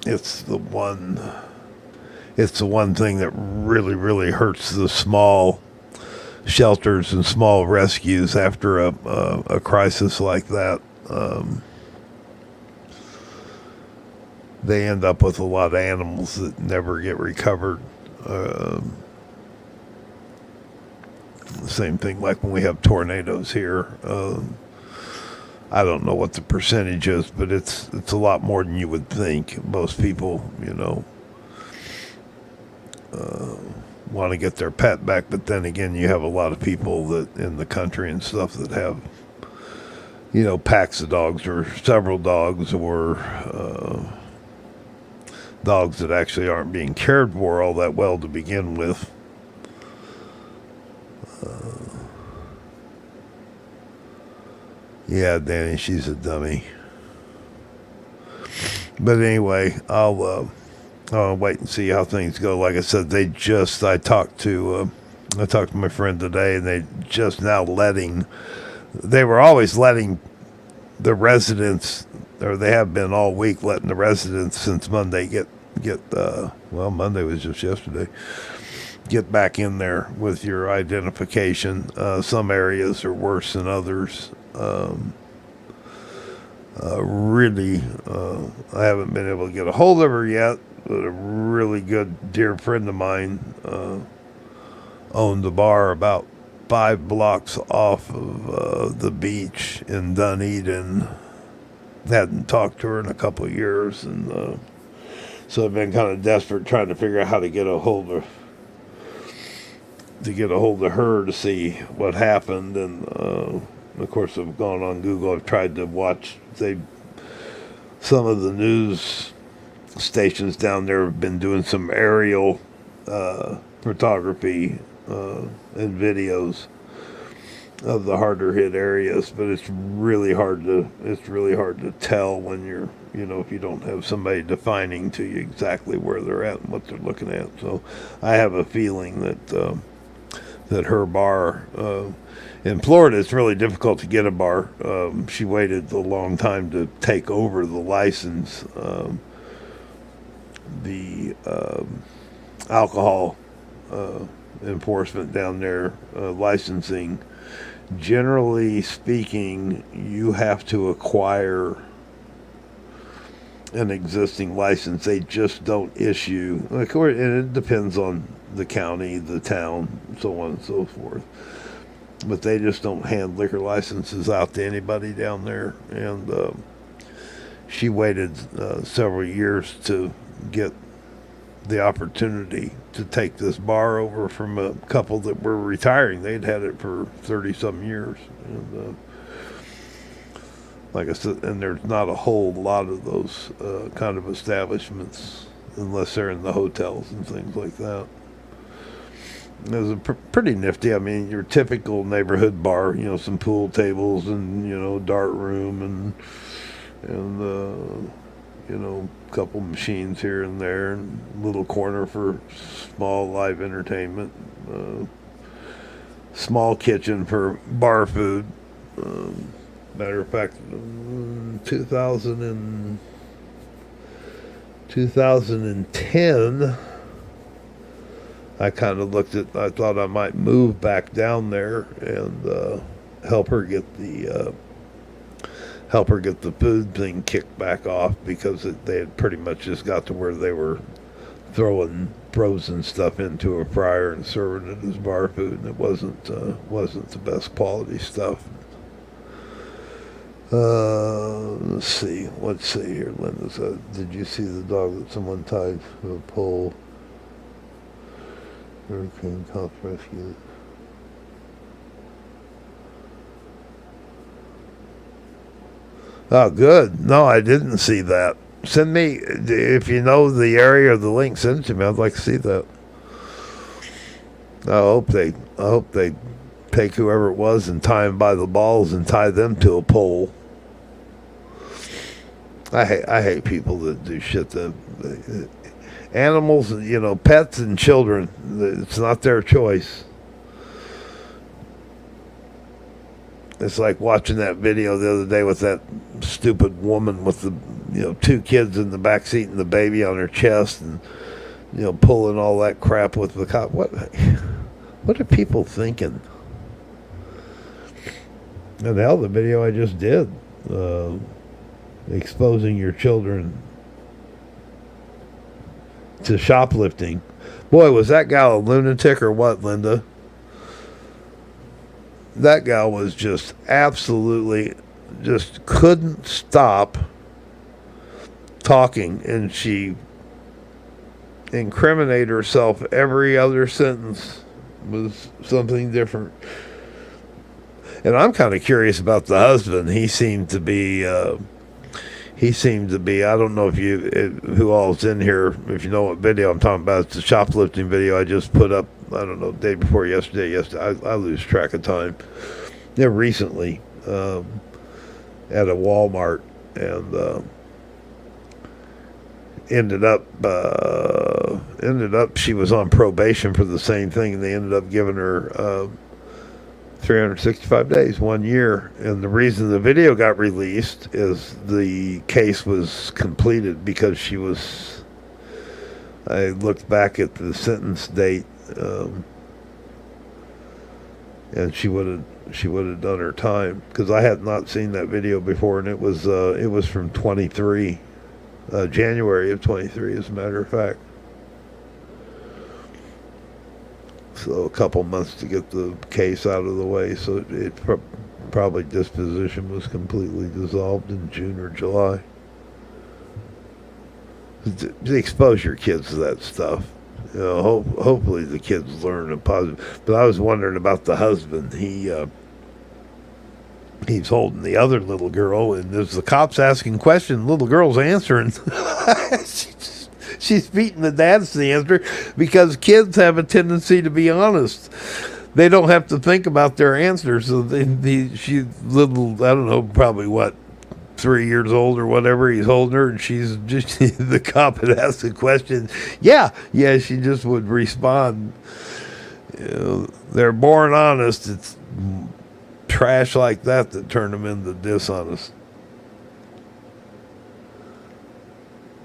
It's the one thing that really hurts the small shelters and small rescues after a crisis like that. They end up with a lot of animals that never get recovered. Same thing like when we have tornadoes here. I don't know what the percentage is, but it's a lot more than you would think. Most people, want to get their pet back, but then again, you have a lot of people that in the country and stuff that have, packs of dogs or several dogs or dogs that actually aren't being cared for all that well to begin with. Yeah, Danny, she's a dummy. But anyway, I'll wait and see how things go. Like I said, I talked to I talked to my friend today, and they just now they were always letting the residents, or they have been all week letting the residents since Monday Monday was just yesterday, get back in there with your identification. Some areas are worse than others. Really, I haven't been able to get a hold of her yet, but a really good dear friend of mine owned a bar about 5 blocks off of the beach in Dunedin. Hadn't talked to her in a couple of years, and so I've been kind of desperate trying to figure out how to get a hold of her to see what happened. And of course, I've gone on Google. I've tried to watch. Some of the news stations down there have been doing some aerial photography and videos of the harder hit areas, but it's really hard to tell when you're, if you don't have somebody defining to you exactly where they're at and what they're looking at. So I have a feeling that her bar in Florida, it's really difficult to get a bar. She waited a long time to take over the license. The alcohol enforcement down there, licensing. Generally speaking, you have to acquire an existing license. They just don't issue, and it depends on the county, the town, so on and so forth. But they just don't hand liquor licenses out to anybody down there. And she waited several years to get the opportunity to take this bar over from a couple that were retiring. They'd had it for 30-some years. And like I said, and there's not a whole lot of those kind of establishments unless they're in the hotels and things like that. It was pretty nifty. I mean, your typical neighborhood bar, some pool tables and, dart room and a couple machines here and there, and little corner for small live entertainment, small kitchen for bar food. Matter of fact, 2010, I kind of I thought I might move back down there and help her get the food thing kicked back off, because they had pretty much just got to where they were throwing frozen stuff into a fryer and serving it as bar food, and it wasn't the best quality stuff. Let's see here, Linda. Did you see the dog that someone tied to a pole? Hurricane cops rescued it. Oh, good. No, I didn't see that. Send me, if you know the area or the link, send it to me. I'd like to see that. I hope they take whoever it was and tie him by the balls and tie them to a pole. I hate people that do shit that animals, pets and children. It's not their choice. It's like watching that video the other day with that stupid woman with the 2 kids in the back seat and the baby on her chest, and pulling all that crap with the cop. What are people thinking? And hell, the video I just did, exposing your children to shoplifting. Boy, was that gal a lunatic or what, Linda? That gal was just absolutely, just couldn't stop talking, and she incriminated herself. Every other sentence was something different. And I'm kind of curious about the husband. He seemed to be, I don't know who all's in here, if you know what video I'm talking about. It's the shoplifting video I just put up, I don't know, day before yesterday. I lose track of time. Yeah, recently, at a Walmart, and ended up ended up she was on probation for the same thing, and they ended up giving her 365 days, 1 year. And the reason the video got released is the case was completed because she was. I looked back at the sentence date, and she would have done her time, because I had not seen that video before, and it was from 23, January of 23, as a matter of fact. So a couple months to get the case out of the way. So it probably disposition was completely dissolved in June or July. Expose your kids to that stuff. You know, hopefully the kids learn a positive. But I was wondering about the husband. He's holding the other little girl, and there's the cops asking questions. Little girl's answering. She's beating the dads to the answer, because kids have a tendency to be honest. They don't have to think about their answers. So she's little, I don't know, probably what, 3 years old or whatever. He's holding her, and she's just, the cop had asked a question. Yeah, she just would respond. You know, they're born honest. It's trash like that turn them into dishonest.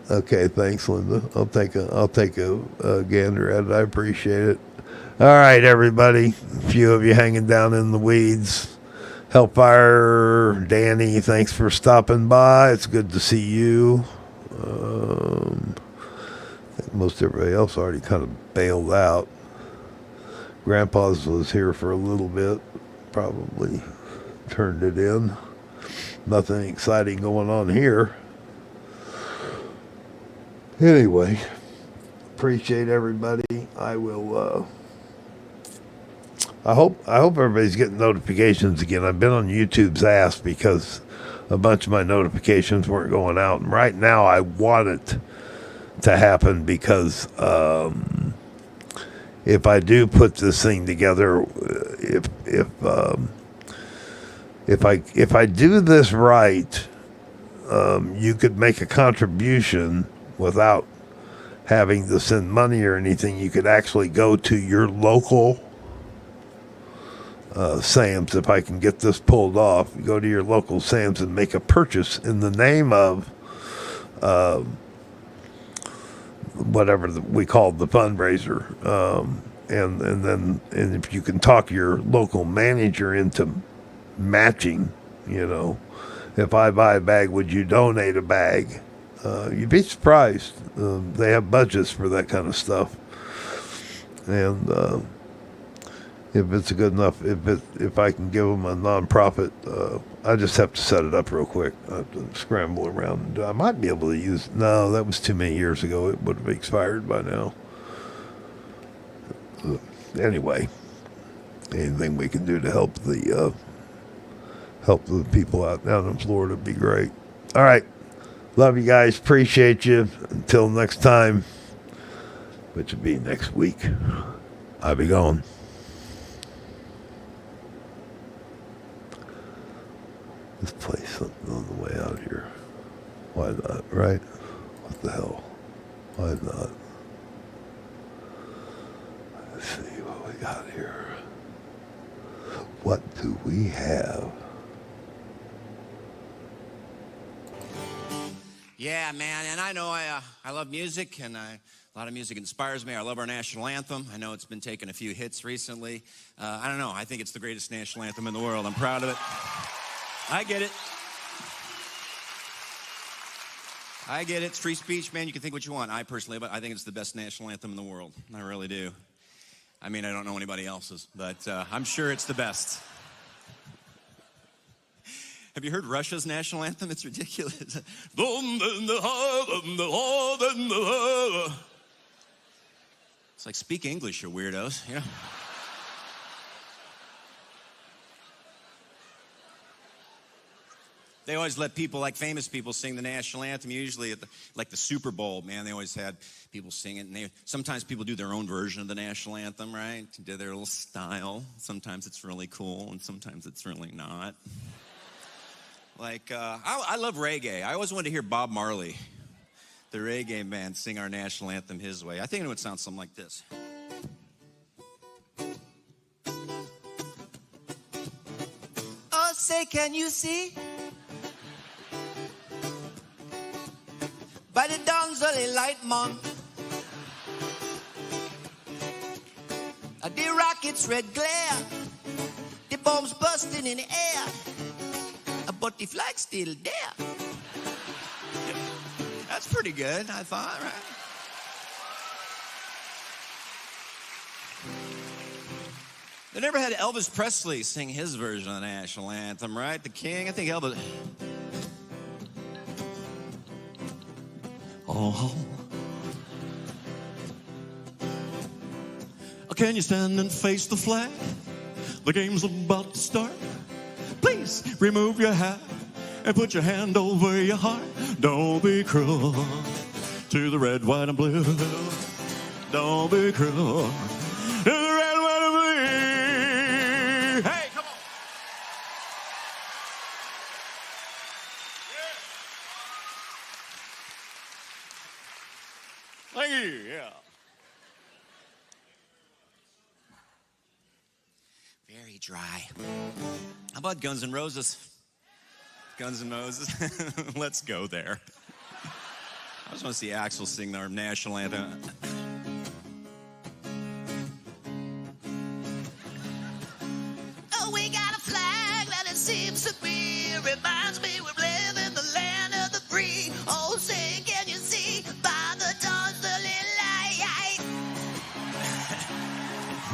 Okay, thanks, Linda. I'll take a gander at it. I appreciate it. All right, everybody. A few of you hanging down in the weeds. Hellfire, Danny, thanks for stopping by. It's good to see you. I think most everybody else already kind of bailed out. Grandpa's was here for a little bit. Probably turned it in. Nothing exciting going on here. Anyway, appreciate everybody. I will. I hope everybody's getting notifications again. I've been on YouTube's ass because a bunch of my notifications weren't going out, and right now I want it to happen, because if I do put this thing together, if I do this right, you could make a contribution without having to send money or anything. You could actually go to your local Sam's. If I can get this pulled off, you go to your local Sam's and make a purchase in the name of whatever we called the fundraiser, and if you can talk your local manager into matching, if I buy a bag, would you donate a bag? You'd be surprised. They have budgets for that kind of stuff, and if it's a good enough, if I can give them a nonprofit, I just have to set it up real quick. I have to scramble around. I might be able to use. No, that was too many years ago. It would have expired by now. Anyway, anything we can do to help the people out down in Florida would be great. All right. Love you guys. Appreciate you. Until next time, which will be next week, I'll be gone. Let's play something on the way out here. Why not, right? What the hell? Why not? Let's see what we got here. What do we have? Yeah, man, and I know I love music, and a lot of music inspires me. I love our national anthem. I know it's been taking a few hits recently. I don't know. I think it's the greatest national anthem in the world. I'm proud of it. I get it. I get it. It's free speech, man. You can think what you want. I personally, but I think it's the best national anthem in the world. I really do. I mean, I don't know anybody else's, but I'm sure it's the best. Have you heard Russia's national anthem? It's ridiculous. It's like, speak English, you weirdos. You know? They always let people, like famous people, sing the national anthem. Usually at the Super Bowl, man, they always had people sing it. And sometimes people do their own version of the national anthem, right? Do their little style. Sometimes it's really cool, and sometimes it's really not. Like, I love reggae. I always wanted to hear Bob Marley the reggae band sing our national anthem his way. I think it would sound something like this. Oh, say, can you see? By the dawn's early light, man, the rocket's red glare, the bombs bursting in the air, but the flag's still there. That's pretty good, I thought, right? They never had Elvis Presley sing his version of the national anthem, right? The King, I think Elvis... Oh. Can you stand and face the flag? The game's about to start. Please remove your hat and put your hand over your heart. Don't be cruel to the red, white, and blue. Don't be cruel to the red, white, and blue. Hey, come on. Thank you, yeah. Very dry. How about Guns N' Roses? Guns N' Roses. Let's go there. I just want to see Axl sing our national anthem. Oh, we got a flag that it seems to be. Reminds me we live in the land of the free. Oh, say, can you see by the dawn's early light?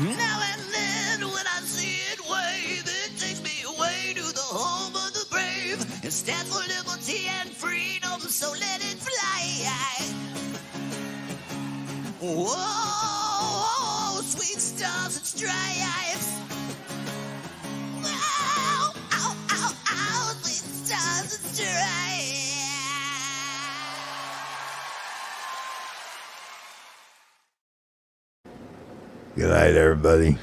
Now and then when I see it wave, it takes me away to the home of the brave. It stands for liberty and freedom, so let it fly. Whoa, sweet stars and stripes. Ow, ow, ow, ow, sweet stars and stripes. Good night, everybody.